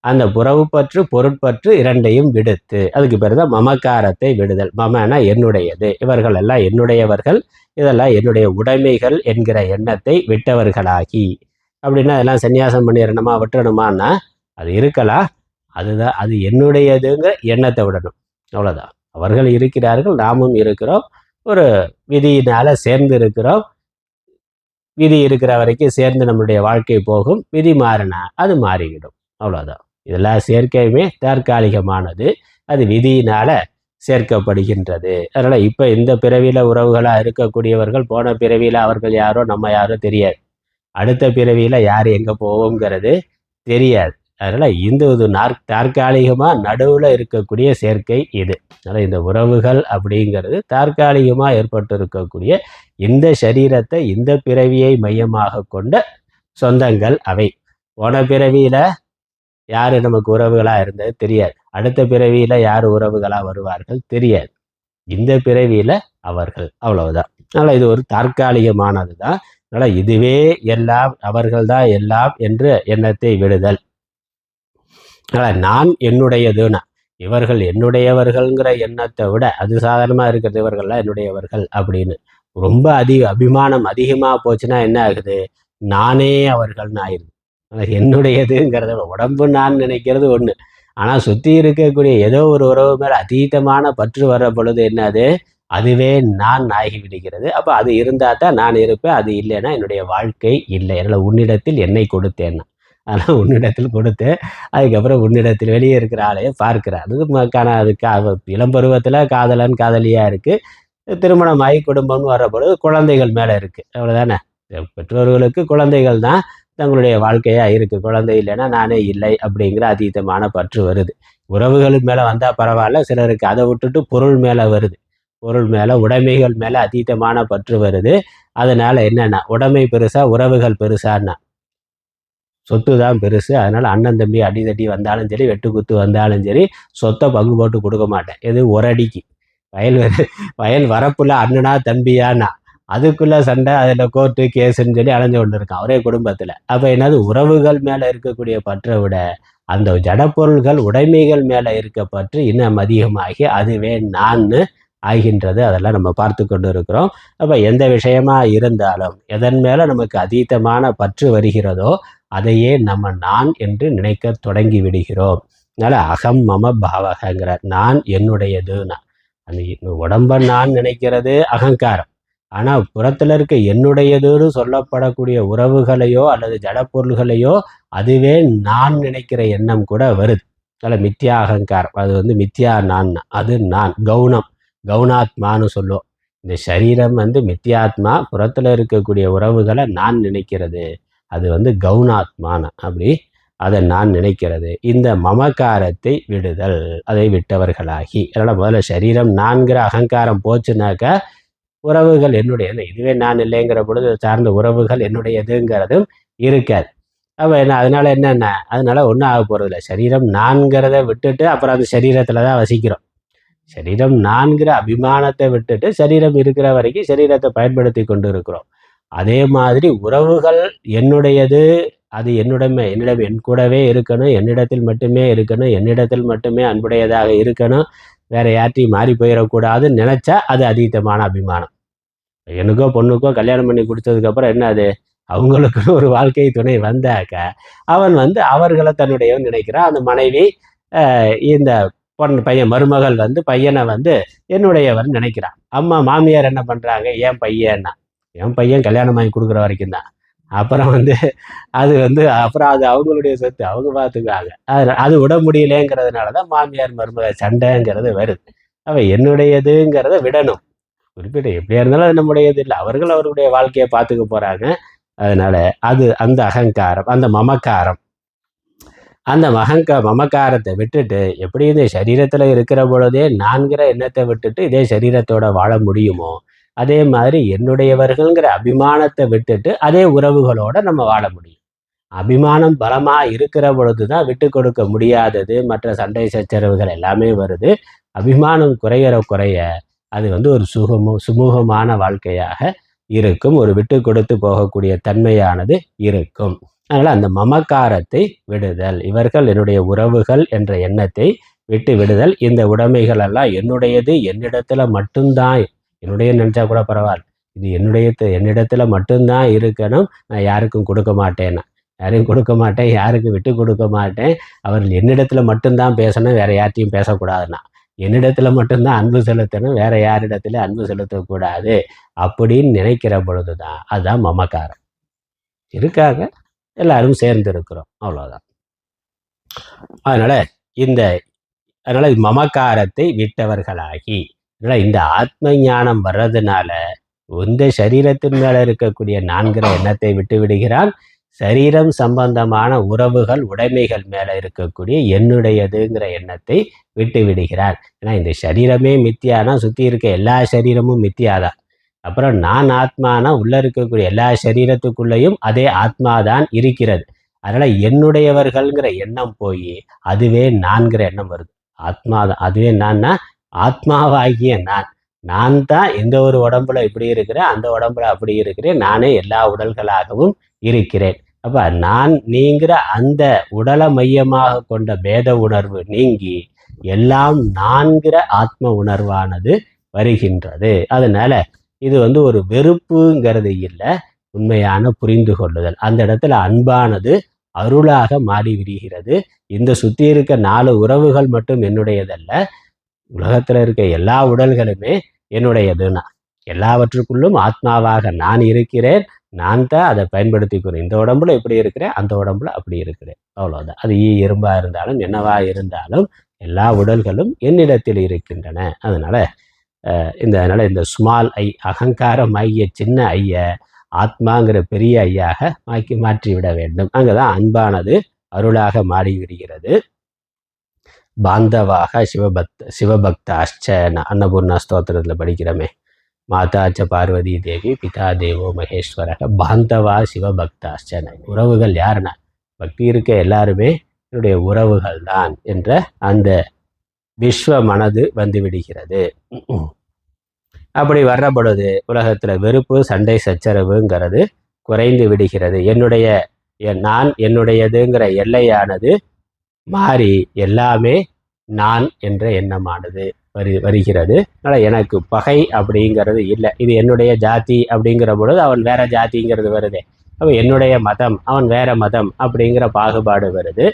அந்த உறவு பற்று, பொருட்பற்று 2ஐயும் விடுத்து. அதுக்கு பேர் தான் மமக்காரத்தை விடுதல். மமனா என்னுடையது, இவர்கள் எல்லாம் என்னுடையவர்கள், இதெல்லாம் என்னுடைய உடைமைகள் என்கிற எண்ணத்தை விட்டவர்களாகி. அப்படின்னா அதெல்லாம் சன்னியாசம் பண்ணிடணுமா, விட்டுறணுமான்னா அது இருக்கலாம். அதுதான், அது என்னுடையதுங்கிற எண்ணத்தை விடணும், அவ்வளோதான். அவர்கள் இருக்கிறார்கள், நாமும் இருக்கிறோம், ஒரு விதியினால் சேர்ந்து இருக்கிறோம். விதி இருக்கிற வரைக்கும் சேர்ந்து நம்மளுடைய வாழ்க்கை போகும். விதி மாறினா அது மாறிவிடும், அவ்வளோதான். இதெல்லாம் சேர்க்கையுமே தற்காலிகமானது. அது விதியினால் சேர்க்கப்படுகின்றது. அதனால் இப்போ இந்த பிறவியில் உறவுகளாக இருக்கக்கூடியவர்கள் போன பிறவியில் அவர்கள் யாரோ நம்ம யாரோ தெரியாது. அடுத்த பிறவியில் யார் எங்கே போவோங்கிறது தெரியாது. அதனால் இந்த இது தற்காலிகமாக நடுவில் இருக்கக்கூடிய சேர்க்கை இது. அதனால் இந்த உறவுகள் அப்படிங்கிறது தற்காலிகமாக ஏற்பட்டு இருக்கக்கூடிய இந்த சரீரத்தை இந்த பிறவியை மையமாக கொண்ட சொந்தங்கள் அவை. போன பிறவியில் யார் நமக்கு உறவுகளாக இருந்தது தெரியாது. அடுத்த பிறவியில் யார் உறவுகளாக வருவார்கள் தெரியாது. இந்த பிறவியில் அவர்கள், அவ்வளவுதான். அதனால் இது ஒரு தற்காலிகமானது தான். அதனால் இதுவே எல்லாம், அவர்கள்தான் எல்லாம் என்ற எண்ணத்தை விடுதல். அதனால் நான் என்னுடையதுன்னா இவர்கள் என்னுடையவர்கள்ங்கிற எண்ணத்தை விட அது சாதாரணமாக இருக்கிறது, இவர்கள்லாம் என்னுடையவர்கள் அப்படின்னு ரொம்ப அபிமானம் அதிகமாக போச்சுன்னா என்ன ஆகுது, நானே அவர்கள்னு ஆயிடுது. என்னுடையதுங்கிறத உடம்பு நான் நினைக்கிறது ஒன்று, ஆனால் சுற்றி இருக்கக்கூடிய ஏதோ ஒரு உறவு மேலே அதீதமான பற்று வர்ற பொழுது என்னது, அதுவே நான் ஆகி விடுகிறது. அப்போ அது இருந்தால் தான் நான் இருப்பேன், அது இல்லைன்னா என்னுடைய வாழ்க்கை இல்லை. அதனால் உன்னிடத்தில் என்னை கொடுத்தேன்னா, அதனால் உன்னிடத்தில் கொடுத்து அதுக்கப்புறம் உன்னிடத்தில் வெளியே இருக்கிற ஆளையே பார்க்கிறார். அது இளம் பருவத்தில் காதலன் காதலியாக இருக்குது, திருமணமாகி குடும்பம்னு வர்ற பொழுது குழந்தைகள் மேலே இருக்குது. அவ்வளோதானே. பெற்றோர்களுக்கு குழந்தைகள் தான் தங்களுடைய வாழ்க்கையாக இருக்குது. குழந்தை இல்லைன்னா நானே இல்லை அப்படிங்கிற அதீதமான பற்று வருது. உறவுகள் மேலே வந்தால் பரவாயில்ல, சிலருக்கு அதை விட்டுட்டு பொருள் மேலே வருது. பொருள் மேலே, உடைமைகள் மேலே அதீதமான பற்று வருது. அதனால் என்னென்னா, உடைமை பெருசா உறவுகள் பெருசான்னா சொத்து தான் பெருசு. அதனால் அண்ணன் தம்பி அடிதடி வந்தாலும் சரி, வெட்டுக்குத்து வந்தாலும் சரி, சொத்தை பங்கு போட்டு கொடுக்க மாட்டேன். எது ஒரு அடிக்கு வயல் வரப்புல அண்ணனா தம்பியானா அதுக்குள்ளே சண்டை, அதில் கோர்ட்டு கேஸுன்னு சொல்லி அலைஞ்சு கொண்டு இருக்கான் ஒரே குடும்பத்தில். அப்போ என்னது, உறவுகள் மேலே இருக்கக்கூடிய பற்றை விட அந்த ஜடப்பொருள்கள் உடைமைகள் மேலே இருக்க பற்று இன்னும் அதிகமாகி அதுவே நான் ஆகின்றது. அதெல்லாம் நம்ம பார்த்து கொண்டு இருக்கிறோம். அப்போ எந்த விஷயமா இருந்தாலும் எதன் மேலே நமக்கு அதீதமான பற்று வருகிறதோ அதையே நம்ம நான் என்று நினைக்க தொடங்கி விடுகிறோம். அதனால் அகம் மம பாவகங்கிற நான் என்னுடையதுன்னா, அந்த உடம்பை நான் நினைக்கிறது அகங்காரம். ஆனால் புறத்தில் இருக்க என்னுடையதுன்னு சொல்லப்படக்கூடிய உறவுகளையோ அல்லது ஜடப்பொருள்களையோ அதுவே நான் நினைக்கிற எண்ணம் கூட வருது. அதில் மித்யா அகங்காரம், அது மித்யா நான், அது நான் கவுனாத்மான்னு சொல்லுவோம். இந்த சரீரம் மித்யாத்மா, புறத்தில் இருக்கக்கூடிய உறவுகளை நான் நினைக்கிறது அது கவுனாத்மான, அப்படி அதை நான் நினைக்கிறது. இந்த மமக்காரத்தை விடுதல், அதை விட்டவர்களாகி. அதனால் முதல்ல சரீரம் நான்கிற அகங்காரம் போச்சுனாக்கா உறவுகள் என்னுடைய, இதுவே நான் இல்லைங்கிற பொழுது சார்ந்த உறவுகள் என்னுடையதுங்கிறதும் இருக்காது. அப்போ அதனால என்னென்ன, அதனால ஒன்றும் ஆக போகிறதில்ல. சரீரம் நான்கிறத விட்டுட்டு அப்புறம் அந்த சரீரத்தில் தான் வசிக்கிறோம். சரீரம் நான்கிற அபிமானத்தை விட்டுட்டு சரீரம் இருக்கிற வரைக்கும் சரீரத்தை பயன்படுத்தி கொண்டு இருக்கிறோம். அதே மாதிரி உறவுகள் என்னுடையது, அது என்னிடம் என் கூடவே இருக்கணும், என்னிடத்தில் மட்டுமே இருக்கணும், என்னிடத்தில் மட்டுமே அன்புடையதாக இருக்கணும், வேற யார்ட்டையும் மாறி போயிடக்கூடாதுன்னு நினைச்சா அது அதீதமான அபிமானம். எனக்கோ பொண்ணுக்கோ கல்யாணம் பண்ணி கொடுத்ததுக்கப்புறம் என்ன, அது அவங்களுக்கு ஒரு வாழ்க்கை துணை வந்தாக்க அவன் அவர்களை தன்னுடையவன் நினைக்கிறான். அந்த மனைவி இந்த பையன் மருமகள் பையனை என்னுடையவன் நினைக்கிறான். அம்மா மாமியார் என்ன பண்ணுறாங்க, என் பையன்னா, என் பையன் கல்யாணம் வாங்கி கொடுக்குற வரைக்கும் தான். அப்புறம் அது அப்புறம் அது அவங்களுடைய சொத்து, அவங்க பார்த்துக்குவாங்க. அது விட முடியலேங்கிறதுனால தான் மாமியார் மருமக சண்டைங்கிறது வருது. அவன் என்னுடையதுங்கிறத விடணும். குறிப்பிட்டு எப்படியா இருந்தாலும் அது நம்முடையது இல்லை, அவர்கள் அவருடைய வாழ்க்கையை பார்த்துக்க போகிறாங்க. அதனால அது அந்த அகங்காரம், அந்த மமக்காரம், அந்த மமக்காரத்தை விட்டுட்டு எப்படி இந்த சரீரத்தில் இருக்கிற பொழுதே நான்கிற எண்ணத்தை விட்டுட்டு இதே சரீரத்தோட வாழ முடியுமோ அதே மாதிரி என்னுடையவர்கள்ங்கிற அபிமானத்தை விட்டுட்டு அதே உறவுகளோட நம்ம வாழ முடியும். அபிமானம் பலமாக இருக்கிற பொழுது தான் விட்டு கொடுக்க முடியாதது, மற்ற சண்டை சச்சரவுகள் எல்லாமே வருது. அபிமானம் குறைய அது ஒரு சுமூகமான வாழ்க்கையாக இருக்கும், ஒரு விட்டு கொடுத்து போகக்கூடிய தன்மையானது இருக்கும். அதனால் அந்த மமக்காரத்தை விடுதல், இவர்கள் என்னுடைய உறவுகள் என்ற எண்ணத்தை விட்டு விடுதல். இந்த உடைமைகள் எல்லாம் என்னுடையது, என்னிடத்துல மட்டும்தான், என்னுடைய நினச்சா கூட பரவாயில்ல, இது என்னிடத்துல மட்டும்தான் இருக்கணும், நான் யாருக்கும் கொடுக்க மாட்டேன்னா, யாரையும் கொடுக்க மாட்டேன், யாருக்கும் விட்டு கொடுக்க மாட்டேன், அவர்கள் என்னிடத்துல மட்டும்தான் பேசணும், வேற யார்ட்டையும் பேசக்கூடாதுன்னா, என்னிடத்துல மட்டும்தான் அன்பு செலுத்தணும், வேற யாரிடத்துல அன்பு செலுத்தக்கூடாது அப்படின்னு நினைக்கிற பொழுது தான் அதுதான் மமக்காரம். இருக்காங்க, எல்லாரும் சேர்ந்து இருக்கிறோம், அவ்வளோதான். அதனால இந்த அதனால மமக்காரத்தை விட்டவர்களாகி, அதனால இந்த ஆத்ம ஞானம் வர்றதுனால இந்த சரீரத்தின் மேல இருக்கக்கூடிய நான்கிற எண்ணத்தை விட்டு விடுகிறான். சரீரம் சம்பந்தமான உறவுகள் உடைமைகள் மேல இருக்கக்கூடிய என்னுடையதுங்கிற எண்ணத்தை விட்டு விடுகிறான். ஏன்னா இந்த சரீரமே மித்தியானா சுத்தி இருக்க எல்லா சரீரமும் மித்தியாதான். அப்புறம் நான் ஆத்மானா உள்ள இருக்கக்கூடிய எல்லா சரீரத்துக்குள்ளேயும் அதே ஆத்மாதான் இருக்கிறது. அதனால என்னுடையவர்கள்ங்கிற எண்ணம் போய் அதுவே நான்கிற எண்ணம் வருது. ஆத்மாதான் அதுவே நான்னா ஆத்மாவாகிய நான் தான் எந்த ஒரு உடம்புல இப்படி இருக்கிறேன், அந்த உடம்புல அப்படி இருக்கிறேன், நானே எல்லா உடல்களாகவும் இருக்கிறேன். அப்ப நான் நீங்கிற அந்த உடலை மையமாக கொண்ட பேத உணர்வு நீங்கி எல்லாம் நான்கிற ஆத்ம உணர்வானது வருகின்றது. அதனால இது ஒரு வெறுப்புங்கிறது இல்லை, உண்மையான புரிந்து கொள்ளுதல். அந்த இடத்துல அன்பானது அருளாக மாறி விடுகிறது. இந்த சுத்தி இருக்க 4 உறவுகள் மட்டும் என்னுடையதல்ல, உலகத்துல இருக்க எல்லா உடல்களுமே என்னுடையதுன்னா எல்லாவற்றுக்குள்ளும் ஆத்மாவாக நான் இருக்கிறேன். நான் தான் அதை பயன்படுத்திக்கிறேன். இந்த உடம்புல இப்படி இருக்கிறேன், அந்த உடம்புல அப்படி இருக்கிறேன், அவ்வளவுதான். அது எறும்பா இருந்தாலும் என்னவா இருந்தாலும் எல்லா உடல்களும் என்னிடத்தில் இருக்கின்றன. அதனால இந்த ஸ்மால் ஐ, அகங்காரமாகிய சின்ன ஐய ஆத்மாங்கிற பெரிய ஐயாக மாற்றி விட வேண்டும். அங்கதான் அன்பானது அருளாக மாறி விடுகிறது. பாந்தவாக சிவபக்தாச்ச அன்னபூர்ணா ஸ்தோத்திரத்தில் படிக்கிறோமே, மாதாச்ச பார்வதி தேவி பிதா தேவோ மகேஸ்வரக பாந்தவா சிவபக்தாச்ச. உறவுகள் யாருன்னா பக்தி இருக்க எல்லாருமே என்னுடைய உறவுகள் தான் என்ற அந்த விஸ்வ மனது வந்து விடுகிறது. அப்படி வர்ற பொழுது உலகத்துல வெறுப்பு சண்டை சச்சரவுங்கிறது குறைந்து விடுகிறது. நான் என்னுடையதுங்கிற எல்லையானது மாறி எல்லாமே நான் என்ற எண்ணமானது வருகிறது. அதனால் எனக்கு பகை அப்படிங்கிறது இல்லை. இது என்னுடைய ஜாதி அப்படிங்கிற பொழுது அவன் வேற ஜாதிங்கிறது வருது. அப்போ என்னுடைய மதம் அவன் வேற மதம் அப்படிங்கிற பாகுபாடு வருது.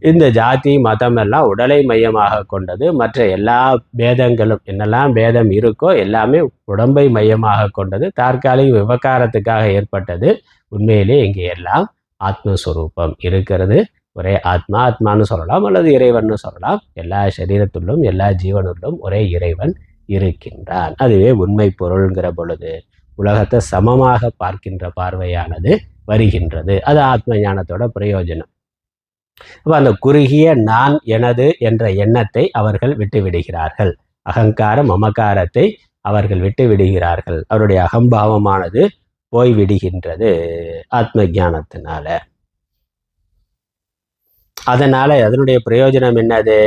இந்த ஜாதி மதம் எல்லாம் உடலை மையமாக கொண்டது. மற்ற எல்லா பேதங்களும் என்னெல்லாம் பேதம் இருக்கோ எல்லாமே உடம்பை மையமாக கொண்டது. தற்காலிக விவகாரத்துக்காக ஏற்பட்டது. உண்மையிலே இங்கே எல்லாம் ஆத்மஸ்வரூபம் இருக்கிறது. ஒரே ஆத்மான்னு சொல்லலாம், அல்லது இறைவன் சொல்லலாம். எல்லா சரீரத்துள்ளும் எல்லா ஜீவனுள்ளும் ஒரே இறைவன் இருக்கின்றான். அதுவே உண்மை பொருள்ங்கிற பொழுது உலகத்தை சமமாக பார்க்கின்ற பார்வையானது வருகின்றது. அது ஆத்ம ஞானத்தோட பிரயோஜனம். அப்ப அந்த குறுகிய நான் எனது என்ற எண்ணத்தை அவர்கள் விட்டு விடுகிறார்கள். அகங்கார மமகாரத்தை அவர்கள் விட்டு விடுகிறார்கள். அவருடைய அகம்பாவமானது போய்விடுகின்றது ஆத்ம ஞானத்தினால. அதனால அதனுடைய பிரயோஜனம் என்னது?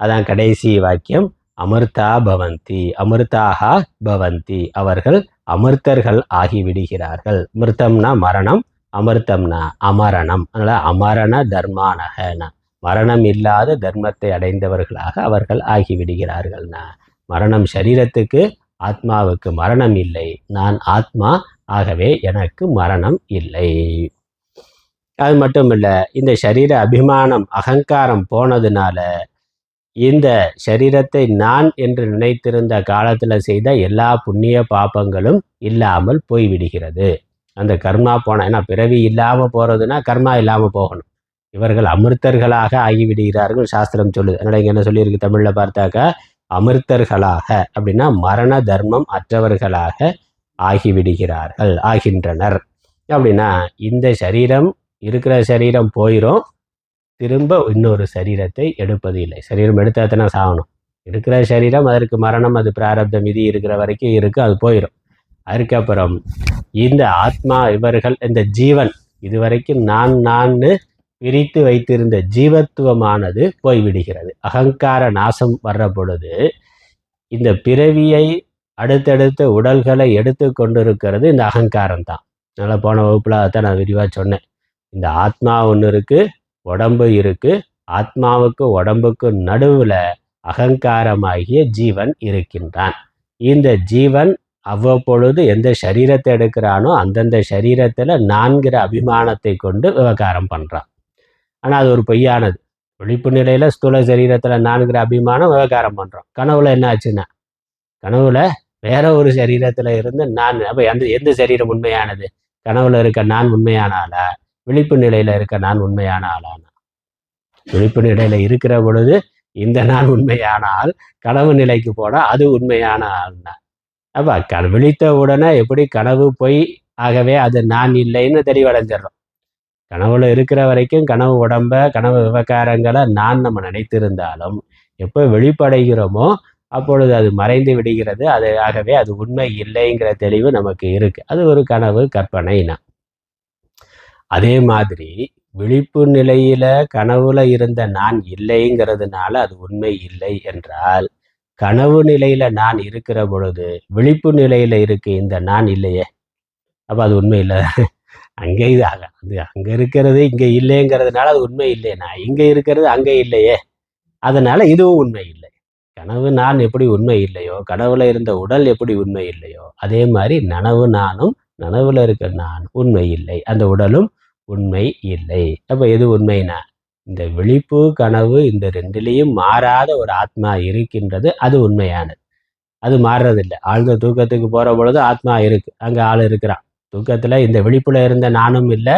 அதான் கடைசி வாக்கியம், அமிர்தா பவந்தி அமிர்தாக பவந்தி. அவர்கள் அமிர்தர்கள் ஆகிவிடுகிறார்கள். மிருத்தம்னா மரணம், அமிர்தம்னா அமரணம். அதனால அமரண தர்மானகனா மரணம் இல்லாத தர்மத்தை அடைந்தவர்களாக அவர்கள் ஆகிவிடுகிறார்கள்னா, மரணம் சரீரத்துக்கு, ஆத்மாவுக்கு மரணம் இல்லை. நான் ஆத்மா, ஆகவே எனக்கு மரணம் இல்லை. அது மட்டும் இல்லை, இந்த சரீர அபிமானம் அகங்காரம் போனதுனால இந்த சரீரத்தை நான் என்று நினைத்திருந்த காலத்தில் செய்த எல்லா புண்ணிய பாபங்களும் இல்லாமல் போய்விடுகிறது. அந்த கர்மா போன, ஏன்னா பிறவி இல்லாமல் போகிறதுனா கர்மா இல்லாமல் போகணும். இவர்கள் அமிர்தர்களாக ஆகிவிடுகிறார்கள் சாஸ்திரம் சொல்லுது. அதனால் இங்கே என்ன சொல்லியிருக்கு தமிழில் பார்த்தாக்கா, அமிர்தர்களாக அப்படின்னா மரண தர்மம் அற்றவர்களாக ஆகிவிடுகிறார்கள், ஆகின்றனர். அப்படின்னா இந்த சரீரம் இருக்கிற சரீரம் போயிடும், திரும்ப இன்னொரு சரீரத்தை எடுப்பது இல்லை. சரீரம் எடுத்தாத்தனா சாகணும். இருக்கிற சரீரம் அதற்கு மரணம், அது பிராரப்தம் விதி இருக்கிற வரைக்கும் இருக்குது, அது போயிடும். அதுக்கப்புறம் இந்த ஆத்மா, இவர்கள் இந்த ஜீவன் இதுவரைக்கும் நான் பிரித்து வைத்திருந்த ஜீவத்துவமானது போய்விடுகிறது. அகங்கார நாசம் வர்ற பொழுது இந்த பிறவியை அடுத்தடுத்த உடல்களை எடுத்து கொண்டிருக்கிறது இந்த அகங்காரம் தான். அதனால் போன வகுப்பில் அதான் நான் விரிவாக சொன்னேன். இந்த ஆத்மா ஒன்று இருக்குது, உடம்பு இருக்குது. ஆத்மாவுக்கு உடம்புக்கு நடுவில் அகங்காரமாகிய ஜீவன் இருக்கின்றான். இந்த ஜீவன் அவ்வப்பொழுது எந்த சரீரத்தை எடுக்கிறானோ அந்தந்த சரீரத்தில் நான்கிற அபிமானத்தை கொண்டு விவகாரம் பண்ணுறான். ஆனால் அது ஒரு பொய்யானது. விழிப்பு நிலையில் ஸ்தூல சரீரத்தில் நான்கிற அபிமானம் விவகாரம் பண்ணுறோம். கனவுல என்ன ஆச்சுன்னா, கனவுல வேற ஒரு சரீரத்தில் இருந்து நான். அப்போ எந்த சரீரம் உண்மையானது? கனவுல இருக்க நான் உண்மையான ஆளா, விழிப்பு நிலையில் இருக்க நான் உண்மையான ஆளானா? விழிப்பு நிலையில் இருக்கிற பொழுது இந்த நான் உண்மையானால் கனவு நிலைக்கு போனால் அது உண்மையான ஆள்னா. அப்போ விழித்த உடனே எப்படி கனவு பொய், ஆகவே அது நான் இல்லைன்னு தெளிவடைஞ்சிடறோம். கனவுல இருக்கிற வரைக்கும் கனவு உடம்ப, கனவு விவகாரங்களை நான் நம்ம நினைத்திருந்தாலும் எப்போ வெளிப்படைகிறோமோ அப்பொழுது அது மறைந்து விடுகிறது. அது ஆகவே அது உண்மை இல்லைங்கிற தெளிவு நமக்கு இருக்கு. அது ஒரு கனவு, கற்பனைனா. அதே மாதிரி விழிப்பு நிலையில கனவுல இருந்த நான் இல்லைங்கிறதுனால அது உண்மை இல்லை என்றால், கனவு நிலையில நான் இருக்கிற பொழுது விழிப்பு நிலையில இருக்கு இந்த நான் இல்லையே, அப்ப அது உண்மை இல்லை. அங்கே இது அது அங்க இருக்கிறது இங்க இல்லைங்கிறதுனால அது உண்மை இல்லைனா, இங்க இருக்கிறது அங்க இல்லையே, அதனால இதுவும் உண்மை இல்லை. கனவு நான் எப்படி உண்மை இல்லையோ, கனவுல இருந்த உடல் எப்படி உண்மை இல்லையோ, அதே மாதிரி நனவு நானும், நனவுல இருக்க நான் உண்மை இல்லை, அந்த உடலும் உண்மை இல்லை. அப்ப எது உண்மைனா, இந்த விழிப்பு கனவு இந்த ரெண்டுலேயும் மாறாத ஒரு ஆத்மா இருக்கின்றது, அது உண்மையானது. அது மாறுறதில்லை. ஆழ்ந்த தூக்கத்துக்கு போற பொழுது ஆத்மா இருக்கு, அங்க ஆள் இருக்கிறான். தூக்கத்துல இந்த விழிப்புல இருந்த நானும் இல்லை,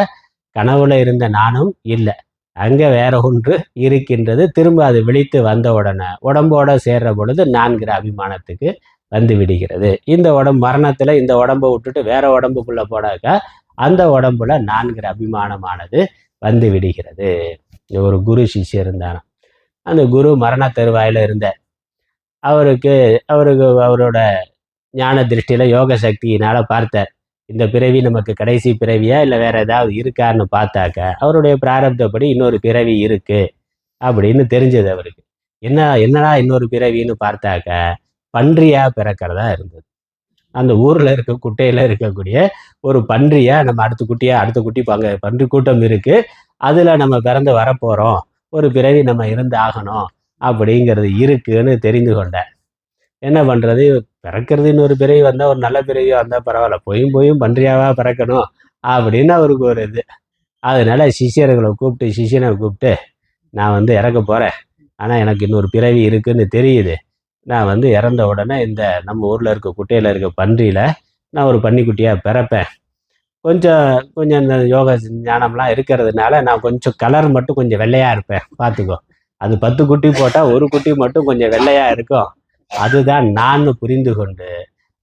கனவுல இருந்த நானும் இல்லை, அங்க வேற ஒன்று இருக்கின்றது. திரும்ப அது விழித்து வந்த உடனே உடம்போட சேர்ற பொழுது நான்கிற அபிமானத்துக்கு வந்து விடுகிறது. இந்த உடம்பு மரணத்துல இந்த உடம்பை விட்டுட்டு வேற உடம்புக்குள்ள போனாக்கா அந்த உடம்புல நான்கிற அபிமானமானது வந்து விடுகிறது. ஒரு குரு சிஷ்யர் இருந்தானா, அந்த குரு மரண தருவாயில இருந்த அவருக்கு அவருக்கு அவரோட ஞான திருஷ்டியில யோக சக்தியினால பார்த்தார். இந்த பிறவி நமக்கு கடைசி பிறவியா இல்லை வேற ஏதாவது இருக்கான்னு பார்த்தாக்க அவருடைய பிராரப்தப்படி இன்னொரு பிறவி இருக்கு அப்படின்னு தெரிஞ்சது அவருக்கு. என்னடா இன்னொரு பிறவின்னு பார்த்தாக்க பன்றியா பிறக்கிறதா இருந்தது. அந்த ஊர்ல இருக்க குட்டையில இருக்கக்கூடிய ஒரு பன்றியா நம்ம அடுத்த குட்டி பன்றி கூட்டம் இருக்கு, அதுல நம்ம பிறந்து வரப்போறோம், ஒரு பிறவி நம்ம இருந்து ஆகணும் அப்படிங்கிறது இருக்குன்னு தெரிந்து கொண்டேன். என்ன பண்றது, பிறக்கிறது இன்னொரு பிறவி வந்தா ஒரு நல்ல பிறவியா வந்தா பரவாயில்ல, போயும் பன்றியாவா பிறக்கணும் அப்படின்னு அவருக்கு ஒரு இது. அதனால சிஷியனை கூப்பிட்டு நான் இறக்க போறேன், ஆனா எனக்கு இன்னொரு பிறவி இருக்குன்னு தெரியுது, நான் இறந்த உடனே இந்த நம்ம ஊர்ல இருக்க குட்டையில இருக்க பன்றியில நான் ஒரு பன்னிக்குட்டியா பிறப்பேன். கொஞ்சம் கொஞ்சம் இந்த யோக ஞானம்லாம் இருக்கிறதுனால நான் கொஞ்சம் கலர் மட்டும் கொஞ்சம் வெள்ளையா இருப்பேன், பார்த்துக்கோ. அது 10 குட்டி போட்டால் ஒரு குட்டி மட்டும் கொஞ்சம் வெள்ளையா இருக்கும், அதுதான் நான் புரிந்து கொண்டு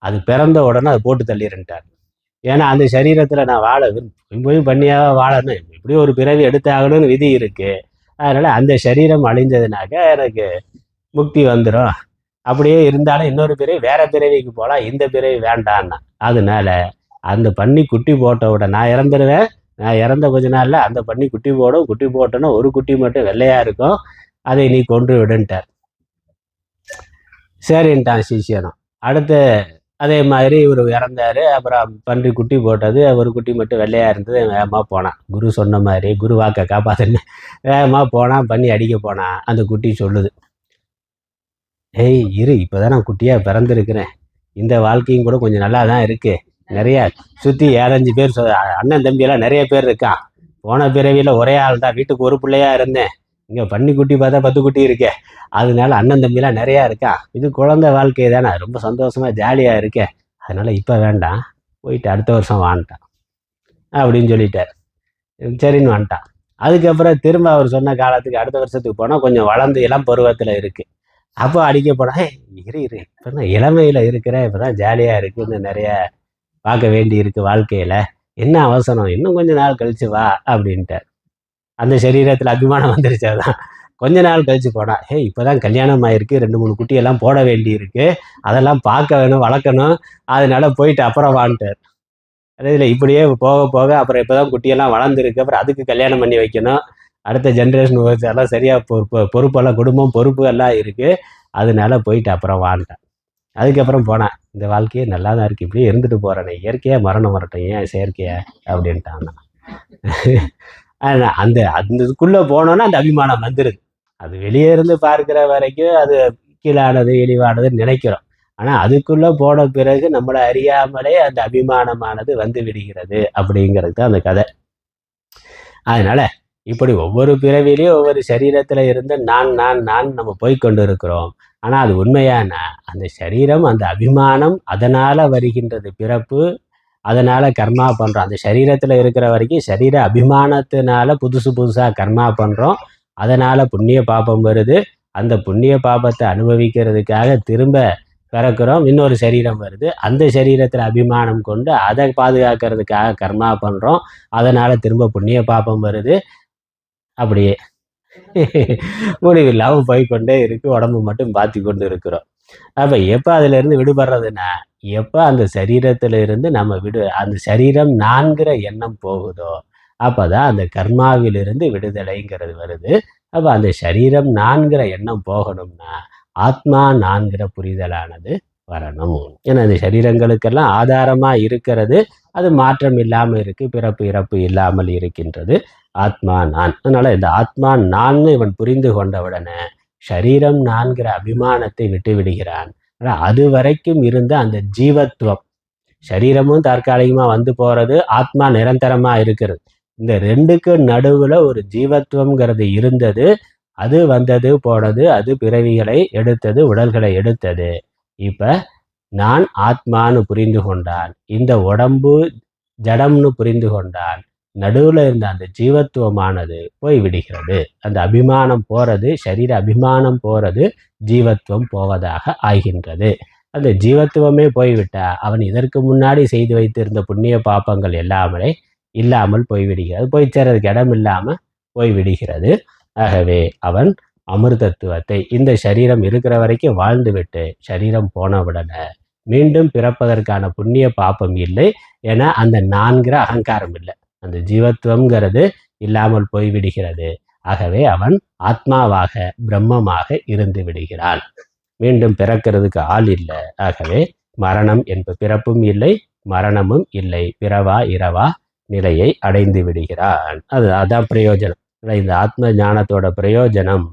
அது பிறந்த உடனே அது போட்டு தள்ளிருந்துட்டார். ஏன்னா அந்த சரீரத்தில் நான் போய் பண்ணியாக வாழணும், இப்படி ஒரு பிறவி எடுத்தாகணும்னு விதி இருக்கு. அதனால அந்த சரீரம் அழிஞ்சதுனாக்க எனக்கு முக்தி வந்துடும், அப்படியே இருந்தாலும் இன்னொரு பிறவி வேற பிறவிக்கு போகலாம், இந்த பிறவி வேண்டான்னா. அதனால அந்த பன்னி குட்டி போட்ட நான் இறந்துடுவேன், நான் இறந்த கொஞ்ச நாள்ல அந்த பன்னி குட்டி போடும், குட்டி போட்டோன்னா ஒரு குட்டி மட்டும் வெள்ளையா இருக்கும், அதை நீ கொன்று விடுன்ட்டார். சரின்ட்டான் சிஷியனும். அடுத்து அதே மாதிரி இவர் இறந்தாரு. அப்புறம் பன்றி குட்டி போட்டது, ஒரு குட்டி மட்டும் வெள்ளையா இருந்தது. வேகமாக போனான், குரு சொன்ன மாதிரி குரு வாக்க காப்பாத்துன்னு வேகமாக போனான், பண்ணி அடிக்க போனான். அந்த குட்டி சொல்லுது, ஏய் இரு, இப்போதான் நான் குட்டியா பிறந்திருக்கிறேன், இந்த வாழ்க்கையும் கூட கொஞ்சம் நல்லா தான் இருக்கு, நிறைய சுற்றி 7-5 பேர் அண்ணன் தம்பியெல்லாம் நிறைய பேர் இருக்கான், போன பிறவியில் ஒரே ஆள் தான், வீட்டுக்கு ஒரு பிள்ளையா இருந்தேன், இங்கே பன்னி குட்டி பார்த்தா 10 குட்டி இருக்கே, அதனால அண்ணன் தம்பிலாம் நிறையா இருக்கான், இது குழந்தை வாழ்க்கை தானே, ரொம்ப சந்தோஷமா ஜாலியாக இருக்கேன், அதனால இப்போ வேண்டாம், போயிட்டு அடுத்த வருஷம் வான்ட்டான் அப்படின்னு சொல்லிட்டார். சரின்னு வந்துட்டான். அதுக்கப்புறம் திரும்ப அவர் சொன்ன காலத்துக்கு அடுத்த வருஷத்துக்கு போனால் கொஞ்சம் வளர்ந்து இளம் பருவத்தில் இருக்கு. அப்போ அடிக்க போனா, இரு இப்போ தான் இளமையில் இருக்கிற, இப்போ தான் ஜாலியாக இருக்குது, இன்னும் நிறைய பார்க்க வேண்டி இருக்கு வாழ்க்கையில், என்ன அவசரம், இன்னும் கொஞ்ச நாள் கழிச்சு வா அப்படின்ட்டார். அந்த சரீரத்தில் அபிமானம் வந்துருச்சு. அதான் கொஞ்ச நாள் கழிச்சு போனா, இப்போதான் கல்யாணம் ஆயிருக்கு, 2-3 குட்டியெல்லாம் போட வேண்டி இருக்கு, அதெல்லாம் பார்க்க வேணும், வளர்க்கணும், அதனால போயிட்டு அப்புறம் வான்ட்டார். அதே இல்லை, இப்படியே போக போக அப்புறம் இப்போதான் குட்டியெல்லாம் வளர்ந்துருக்கு, அப்புறம் அதுக்கு கல்யாணம் பண்ணி வைக்கணும், அடுத்த ஜென்ரேஷன் எல்லாம் சரியா பொறுப்பெல்லாம் குடும்பம் பொறுப்பு எல்லாம் இருக்கு, அதனால போயிட்டு அப்புறம் வான்ட்டான். அதுக்கப்புறம் போனேன், இந்த வாழ்க்கையே நல்லா தான் இருக்கு, இப்படியே இருந்துட்டு போறேனே, இயற்கையா மரணம் வரட்டும், ஏன் செயற்கையா அப்படின்ட்டான். அந்த அந்த இதுக்குள்ள போனோன்னா அந்த அபிமானம் வந்துடுது. அது வெளியே இருந்து பார்க்கிற வரைக்கும் அது கீழானது இழிவானதுன்னு நினைக்கிறோம். ஆனா அதுக்குள்ள போன பிறகு நம்மளை அறியாமலே அந்த அபிமானமானது வந்து விடுகிறது அப்படிங்கிறது தான் அந்த கதை. அதனால இப்படி ஒவ்வொரு பிறவிலையும் ஒவ்வொரு சரீரத்துல இருந்து நான் நான் நான் நம்ம போய்கொண்டு இருக்கிறோம். ஆனா அது உண்மையான அந்த சரீரம், அந்த அபிமானம், அதனால வருகின்றது பிறப்பு, அதனால கர்மா பண்றோம். அந்த சரீரத்துல இருக்கிற வரைக்கும் சரீர அபிமானத்தினால புதுசு புதுசா கர்மா பண்றோம், அதனால புண்ணிய பாபம் வருது, அந்த புண்ணிய பாபத்தை அனுபவிக்கிறதுக்காக திரும்ப பிறக்கிறோம், இன்னொரு சரீரம் வருது, அந்த சரீரத்தில் அபிமானம் கொண்டு அதை பாதுகாக்கிறதுக்காக கர்மா பண்ணுறோம், அதனால் திரும்ப புண்ணிய பாபம் வருது. அப்படியே முடிவில்லாமல் போய்கொண்டே இருக்கு, உடம்பு மட்டும் பார்த்து கொண்டு இருக்கிறோம். அப்போ எப்போ அதிலிருந்து விடுபடுறதுன்னா, எப்போ அந்த சரீரத்திலிருந்து நம்ம அந்த சரீரம் நான்கிற எண்ணம் போகுதோ அப்போ தான் அந்த கர்மாவிலிருந்து விடுதலைங்கிறது வருது. அப்போ அந்த சரீரம் நான்கிற எண்ணம் போகணும்னா ஆத்மா நான்கிற புரிதலானது வரணும். ஏன்னா இந்த சரீரங்களுக்கெல்லாம் ஆதாரமாக இருக்கிறது அது மாற்றம் இல்லாமல் இருக்கு, பிறப்பு இறப்பு இல்லாமல் இருக்கின்றது ஆத்மா நான். அதனால இந்த ஆத்மா நான் இவன் புரிந்து கொண்டவுடனே சரீரம் நான்கிற அபிமானத்தை விட்டு விடுகிறான். அது வரைக்கும் இருந்த அந்த ஜீவத்துவம், சரீரமும் தற்காலிகமா வந்து போறது, ஆத்மா நிரந்தரமா இருக்கிறது, இந்த ரெண்டுக்கு நடுவுல ஒரு ஜீவத்துவம்ங்கிறது இருந்தது. அது வந்தது போனது, அது பிறவிகளை எடுத்தது, உடல்களை எடுத்தது. இப்ப நான் ஆத்மான்னு புரிந்து கொண்டான், இந்த உடம்பு ஜடம்னு புரிந்து கொண்டான், நடுவில் இருந்த அந்த ஜீவத்துவமானது போய் விடுகிறது. அந்த அபிமானம் போறது, சரீர அபிமானம் போறது, ஜீவத்துவம் போவதாக ஆகின்றது. அந்த ஜீவத்துவமே போய்விட்டா அவன் இதற்கு முன்னாடி செய்து வைத்திருந்த புண்ணிய பாப்பங்கள் எல்லாமே இல்லாமல் போய்விடுகிறது, போய் சேர்றதுக்கு இடம் இல்லாமல் போய்விடுகிறது. ஆகவே அவன் அமிர்தத்துவத்தை இந்த சரீரம் இருக்கிற வரைக்கும் வாழ்ந்துவிட்டு சரீரம் போனவுடனே மீண்டும் பிறப்பதற்கான புண்ணிய பாப்பம் இல்லை. ஏன்னா அந்த நான்கிற அகங்காரம் இல்லை, அந்த ஜீவத்துவம்ங்கிறது இல்லாமல் போய்விடுகிறது. ஆகவே அவன் ஆத்மாவாக பிரம்மமாக இருந்து விடுகிறான். மீண்டும் பிறக்கிறதுக்கு ஆள் இல்லை. ஆகவே மரணம் என்பது பிறப்பும் இல்லை, மரணமும் இல்லை, பிறவா இரவா நிலையை அடைந்து விடுகிறான். அதான் பிரயோஜனம். இந்த ஆத்ம ஞானத்தோட பிரயோஜனம்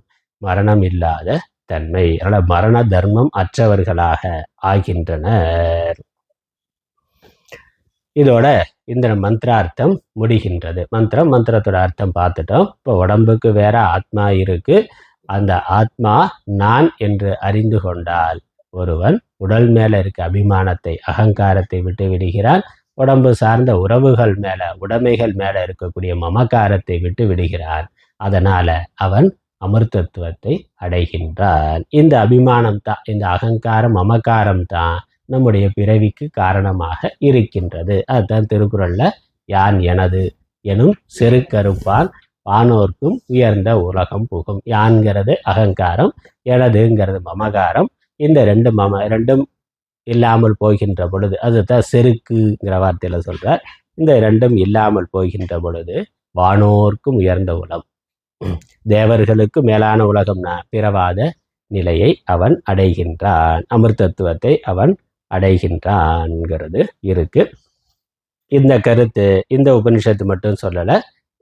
மரணம் இல்லாத தன்மை. அதனால் மரண தர்மம் அற்றவர்களாக ஆகின்றனர். இதோட இந்த மந்திரார்த்தம் முடிகின்றது. மந்திரத்தோட அர்த்தம் பார்த்துட்டோம். இப்போ உடம்புக்கு வேற ஆத்மா இருக்கு. அந்த ஆத்மா நான் என்று அறிந்து கொண்டால் ஒருவன் உடல் மேல இருக்க அபிமானத்தை, அகங்காரத்தை விட்டு விடுகிறான். உடம்பு சார்ந்த உறவுகள் மேல, உடைமைகள் மேல இருக்கக்கூடிய மமக்காரத்தை விட்டு விடுகிறான். அதனால அவன் அமிர்தத்துவத்தை அடைகின்றான். இந்த அபிமானம் தான், இந்த அகங்காரம் மமக்காரம் தான் நம்முடைய பிறவிக்கு காரணமாக இருக்கின்றது. அதுதான் திருக்குறள்ல யான் எனது எனும் செருக்கறுப்பான் வானோர்க்கும் உயர்ந்த உலகம் புகும். யான்கிறது அகங்காரம், எனதுங்கிறது மமகாரம். இந்த ரெண்டும் இல்லாமல் போகின்ற பொழுது, அதுதான் செருக்குங்கிற வார்த்தையில சொல்றார். இந்த ரெண்டும் இல்லாமல் போகின்ற பொழுது வானோர்க்கும் உயர்ந்த உலகம், தேவர்களுக்கு மேலான உலகம்னா பிறவாத நிலையை அவன் அடைகின்றான், அமிர்தத்துவத்தை அவன் அடைகின்றான்ங்கிறது இருக்கு. இந்த கருத்து இந்த உபனிஷத்து மட்டும் சொல்லலை,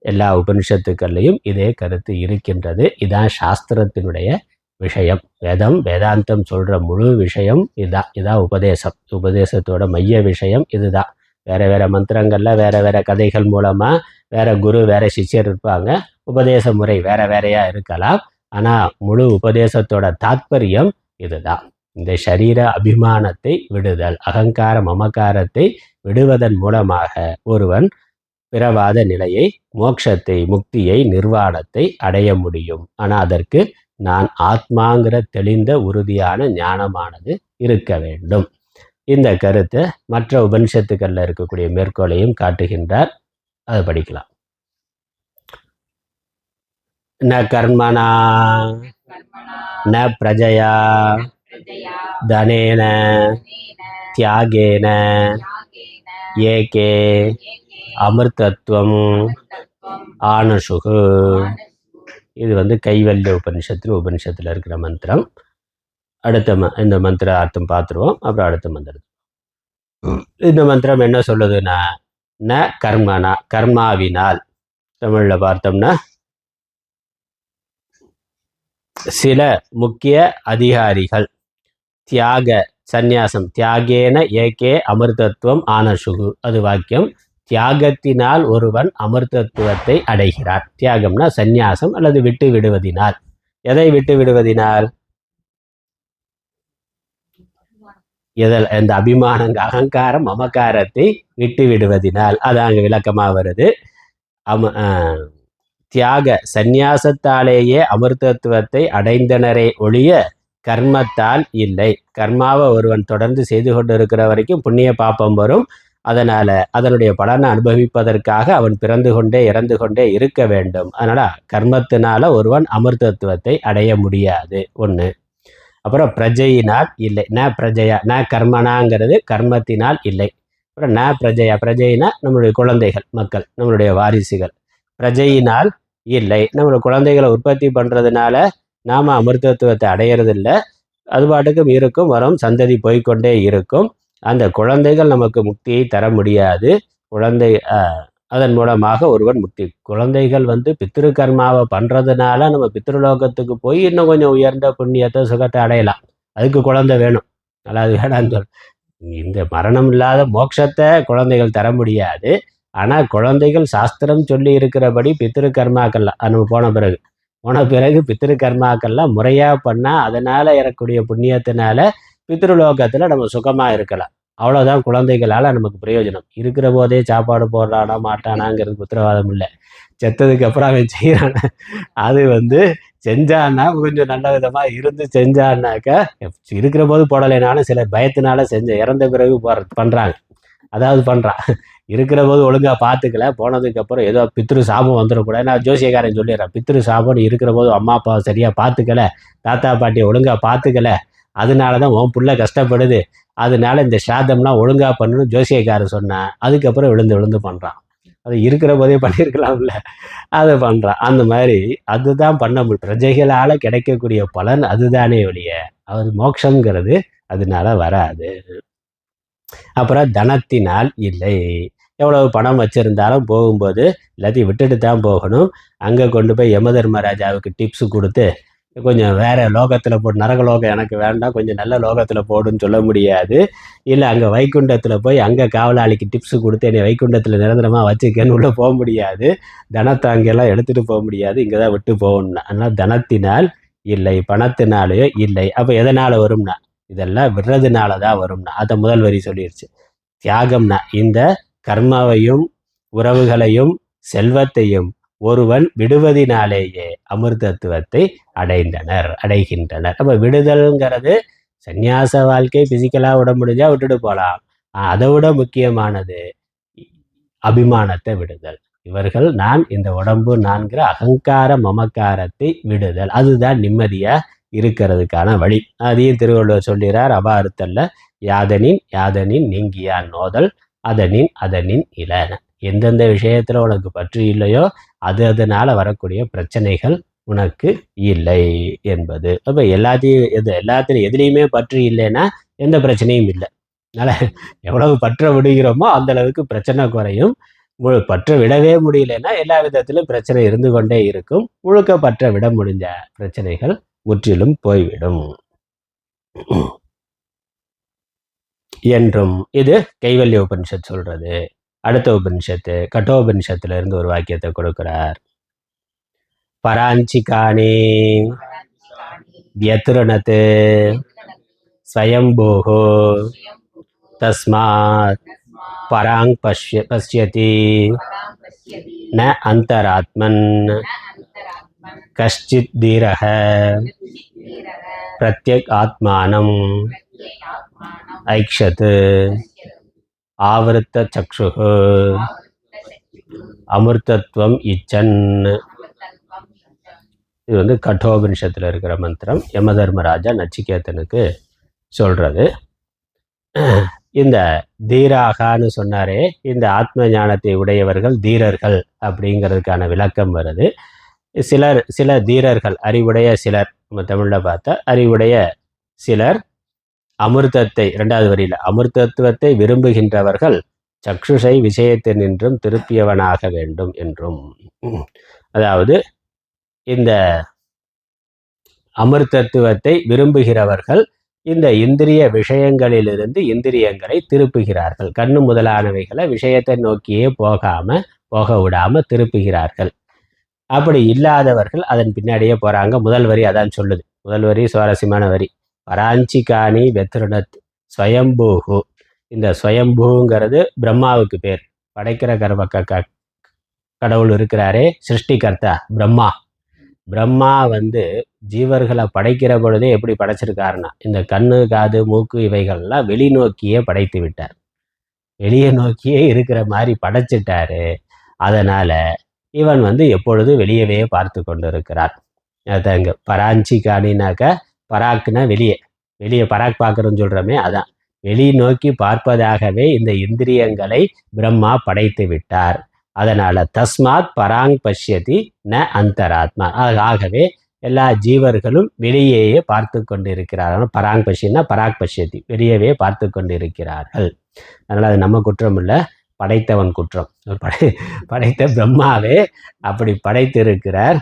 எல்லா உபனிஷத்துக்கள்லையும் இதே கருத்து இருக்கின்றது. இதான் சாஸ்திரத்தினுடைய விஷயம். வேதாந்தம் சொல்கிற முழு விஷயம் இதான் உபதேசம். உபதேசத்தோட மைய விஷயம் இதுதான். வேறு மந்திரங்களில் வேறு கதைகள் மூலமாக வேறு குரு வேறு சிஷ்யர் இருப்பாங்க, உபதேச முறை வேறையாக இருக்கலாம். ஆனால் முழு உபதேசத்தோட தாத்பரியம் இதுதான். இந்த சரீர அபிமானத்தை விடுதல், அகங்கார மமக்காரத்தை விடுவதன் மூலமாக ஒருவன் பிறவாத நிலையை, மோட்சத்தை, முக்தியை, நிர்வாணத்தை அடைய முடியும். ஆனால் அதற்கு நான் ஆத்மாங்கிற தெளிந்த உறுதியான ஞானமானது இருக்க வேண்டும். இந்த கருத்தை மற்ற உபனிஷத்துக்களில் இருக்கக்கூடிய மேற்கோளையும் காட்டுகின்றார். அதை படிக்கலாம். ந கர்மணா ந பிரஜயா தனேன தியாகேன ஏகே அமிர்தத்துவம் ஆனசுகு. இது கைவல்ய உபனிஷத்தில் இருக்கிற மந்திரம். இந்த மந்திர அர்த்தம் பார்த்துருவோம், அப்புறம் அடுத்த மந்திரம். இந்த மந்திரம் என்ன சொல்லுதுன்னா, ந கர்மனா, கர்மாவினால், தமிழில் பார்த்தோம்னா சில முக்கிய அதிகாரிகள், தியாக சந்நியாசம், தியாகேன ஏகே அமிர்தத்துவம் ஆனசுகு, அது வாக்கியம். தியாகத்தினால் ஒருவன் அமிர்தத்துவத்தை அடைகிறார். தியாகம்னா சந்நியாசம் அல்லது விட்டு விடுவதினால். எதை விட்டு விடுவதினால்? இந்த அபிமானங்க அகங்காரம் மமக்காரத்தை விட்டு விடுவதினால். அது அங்கே விளக்கமாக வருது. தியாக சந்நியாசத்தாலேயே அமிர்தத்துவத்தை அடைந்தனரே ஒழிய கர்மத்தால் இல்லை. கர்மாவை ஒருவன் தொடர்ந்து செய்து கொண்டு இருக்கிற வரைக்கும் புண்ணிய பாப்பம் வரும். அதனால அதனுடைய பலனை அனுபவிப்பதற்காக அவன் பிறந்து கொண்டே இறந்து கொண்டே இருக்க வேண்டும். அதனால கர்மத்தினால ஒருவன் அமிர்தத்துவத்தை அடைய முடியாது. ஒன்று. அப்புறம் பிரஜையினால் இல்லை. ந பிரஜையா, ந கர்மனாங்கிறது கர்மத்தினால் இல்லை. அப்புறம் ந பிரஜையா, பிரஜைனா நம்மளுடைய குழந்தைகள், மக்கள், நம்மளுடைய வாரிசுகள். பிரஜையினால் இல்லை, நம்மளுடைய குழந்தைகளை உற்பத்தி பண்ணுறதுனால நாம் அமிர்தத்துவத்தை அடையிறதில்லை. அது பாட்டுக்கும் இருக்கும், வரும், சந்ததி போய்கொண்டே இருக்கும். அந்த குழந்தைகள் நமக்கு முக்தியை தர முடியாது. குழந்தை அதன் மூலமாக ஒருவன் முக்தி. குழந்தைகள் பித்ரு கர்மாவை பண்ணுறதுனால நம்ம பித்ருலோகத்துக்கு போய் இன்னும் கொஞ்சம் உயர்ந்த புண்ணியத்தை சுகத்தை அடையலாம். அதுக்கு குழந்தை வேணும். நல்லா அது வேணான்னு சொல். இந்த மரணம் இல்லாத மோட்சத்தை குழந்தைகள் தர முடியாது. ஆனால் குழந்தைகள் சாஸ்திரம் சொல்லி இருக்கிறபடி பித்ரு கர்மாக்கள்லாம் நம்ம போன பிறகு பித்ரு கர்மாக்கள்லாம் முறையாக பண்ணால் அதனால் ஏறக்கூடிய புண்ணியத்தினால பித்ருலோகத்தில் நம்ம சுகமாக இருக்கலாம். அவ்வளோதான் குழந்தைகளால் நமக்கு பிரயோஜனம். இருக்கிற போதே சாப்பாடு போடுறானா மாட்டானாங்கிறது உத்தரவாதம் இல்லை. செத்ததுக்கு அப்புறம் அவன் செய்கிறான அது செஞ்சான்னா கொஞ்சம் நல்ல விதமாக இருந்து செஞ்சான்னாக்கா, இருக்கிற போது போடலைனாலும் சில பயத்தினால இறந்த பிறகு பண்ணுறாங்க. அதாவது பண்ணுறான், இருக்கிற போது ஒழுங்காக பார்த்துக்கல, போனதுக்கப்புறம் ஏதோ பித்ரு சாபம் வந்துடக்கூடாது. நான் ஜோசியக்காரன் சொல்லிடுறேன், பித்ரு சாபம் இருக்கிற போது அம்மா அப்பாவை சரியாக பார்த்துக்கல, தாத்தா பாட்டியை ஒழுங்காக பார்த்துக்கல, அதனால தான் உன் பிள்ளை கஷ்டப்படுது, அதனால இந்த ஸ்ராத்தம்லாம் ஒழுங்காக பண்ணணும்னு ஜோசியக்காரன் சொன்னான். அதுக்கப்புறம் விழுந்து பண்ணுறான். அது இருக்கிற போதே பண்ணியிருக்கலாம்ல, அதை பண்ணுறான். அந்த மாதிரி அதுதான் பண்ண முடியும். பிரஜைகளால் கிடைக்கக்கூடிய பலன் அதுதானே ஒழிய அவர் மோட்சங்கிறது அதனால வராது. அப்புறம் தனத்தினால் இல்லை. எவ்வளவு பணம் வச்சுருந்தாலும் போகும்போது எல்லாத்தையும் விட்டுட்டு தான் போகணும். அங்கே கொண்டு போய் யமதர்மராஜாவுக்கு டிப்ஸு கொடுத்து கொஞ்சம் வேறு லோகத்தில் போட்டு, நரகலோகம் எனக்கு வேண்டாம், கொஞ்சம் நல்ல லோகத்தில் போடுன்னு சொல்ல முடியாது. இல்லை அங்கே வைகுண்டத்தில் போய் அங்கே காவலாளிக்கு டிப்ஸு கொடுத்து என்னை வைகுண்டத்தில் நிரந்தரமாக வச்சுக்கன்னு உள்ளே போக முடியாது. தனத்தை அங்கெல்லாம் எடுத்துகிட்டு போக முடியாது, இங்கே தான் விட்டு போகணும்னா. அதனால் தனத்தினால் இல்லை, பணத்தினாலேயோ இல்லை. அப்போ எதனால் வரும்னா, இதெல்லாம் விடுறதுனால தான் வரும்னா. அதை முதல் வரி சொல்லிடுச்சு. தியாகம்னா இந்த கர்மாவையும் உறவுகளையும் செல்வத்தையும் ஒருவன் விடுவதினாலேயே அமிர்தத்துவத்தை அடைகின்றனர். அப்போ விடுதல்ங்கிறது சந்நியாச வாழ்க்கை பிசிக்கலாக விட முடிஞ்சா விட்டுட்டு போகலாம். அதை விட முக்கியமானது அபிமானத்தை விடுதல். இவர்கள் நான், இந்த உடம்பு நான்கிற அகங்கார மமக்காரத்தை விடுதல். அதுதான் நிம்மதியாக இருக்கிறதுக்கான வழி. அதையும் திருவள்ளுவர் சொல்கிறார், அபாறுத்தல்ல யாதனின் நீங்கியான் நோதல் அதனின் இலன. எந்தெந்த விஷயத்தில் உனக்கு பற்று இல்லையோ அதனால் வரக்கூடிய பிரச்சனைகள் உனக்கு இல்லை என்பது. அப்போ எல்லாத்திலையும் எதுலேயுமே பற்று இல்லைன்னா எந்த பிரச்சனையும் இல்லை. அதனால் எவ்வளவு பற்ற விடுகிறோமோ அந்த அளவுக்கு பிரச்சனை குறையும். பற்ற விடவே முடியலன்னா எல்லா விதத்திலும் பிரச்சனை இருந்து கொண்டே இருக்கும். முழுக்க பற்ற விட முடிஞ்ச பிரச்சனைகள் முற்றிலும் போய்விடும் என்றும் இது கைவல்ய உபனிஷத் சொல்றது. அடுத்த உபனிஷத்து கட்டோபனிஷத்துல இருந்து ஒரு வாக்கியத்தை கொடுக்கிறார். பராஞ்சிகானே வியத்ருணத் ஸ்வயம்பூஹோ தஸ்மாத் பராங் பஷ்யதி ந அந்தராத்மன் கஷ்சித் தீரஹ பிரத்யக் ஆத்மானம் ஐக்ஷத் ஆவருத்த சக்ஷுஹு அமிர்தத்வம் இச்சன். இது கட்டோபனிஷத்தில் இருக்கிற மந்திரம். யமதர்மராஜா நச்சிகேதனுக்கு சொல்கிறது. இந்த தீராகான்னு சொன்னாரே, இந்த ஆத்ம ஞானத்தை உடையவர்கள் தீரர்கள் அப்படிங்கிறதுக்கான விளக்கம் வருது. சில தீரர்கள், அறிவுடைய சிலர், நம்ம தமிழில் பார்த்தா அறிவுடைய சிலர் அமிர்தத்தை, இரண்டாவது வரியில் அமிர்தத்துவத்தை விரும்புகின்றவர்கள் சக்ஷுஷை விஷயத்தினின்றும் திருப்பியவனாக வேண்டும் என்றும். அதாவது இந்த அமிர்தத்துவத்தை விரும்புகிறவர்கள் இந்த இந்திரிய விஷயங்களிலிருந்து இந்திரியங்களை திருப்புகிறார்கள். கண்ணு முதலானவைகளை விஷயத்தை நோக்கியே போக விடாம திருப்புகிறார்கள். அப்படி இல்லாதவர்கள் அதன் பின்னாடியே போறாங்க. முதல் வரி அதான் சொல்லுது. முதல் வரி சுவாரஸ்யமான வரி. பராஞ்சிகானி வெத்ருணத் ஸ்வயம்பூஹு. இந்த ஸ்வயம்பூங்கிறது பிரம்மாவுக்கு பேர். படைக்கிற கடவுள் இருக்கிறாரே, சிருஷ்டிகர்த்தா பிரம்மா. பிரம்மா ஜீவர்களை படைக்கிற பொழுதே எப்படி படைச்சிருக்காருன்னா, இந்த கண்ணு, காது, மூக்கு இவைகள்லாம் வெளிநோக்கியே படைத்து விட்டார். வெளியே நோக்கியே இருக்கிற மாதிரி படைச்சிட்டாரு. அதனால இவன் எப்பொழுது வெளியவே பார்த்து கொண்டு இருக்கிறார். அதாங்க பராஞ்சி காணினாக்க, பராக்குனா வெளியே, வெளியே பராக் பார்க்குறோன்னு சொல்கிறோமே, அதான் வெளி நோக்கி பார்ப்பதாகவே இந்த இந்திரியங்களை பிரம்மா படைத்து விட்டார். அதனால தஸ்மாத் பராங் பஷ்யதி ந அந்தராத்மா. ஆகவே எல்லா ஜீவர்களும் வெளியேயே பார்த்து கொண்டு இருக்கிறார்கள். பராங் பஷ்யன்னா பராக் பஷ்யதி, வெளியவே பார்த்து கொண்டு இருக்கிறார்கள். அதனால் அது நம்ம குற்றம் இல்லை, படைத்தவன் குற்றம். படைத்த பிரம்மாவே அப்படி படைத்திருக்கிறார்.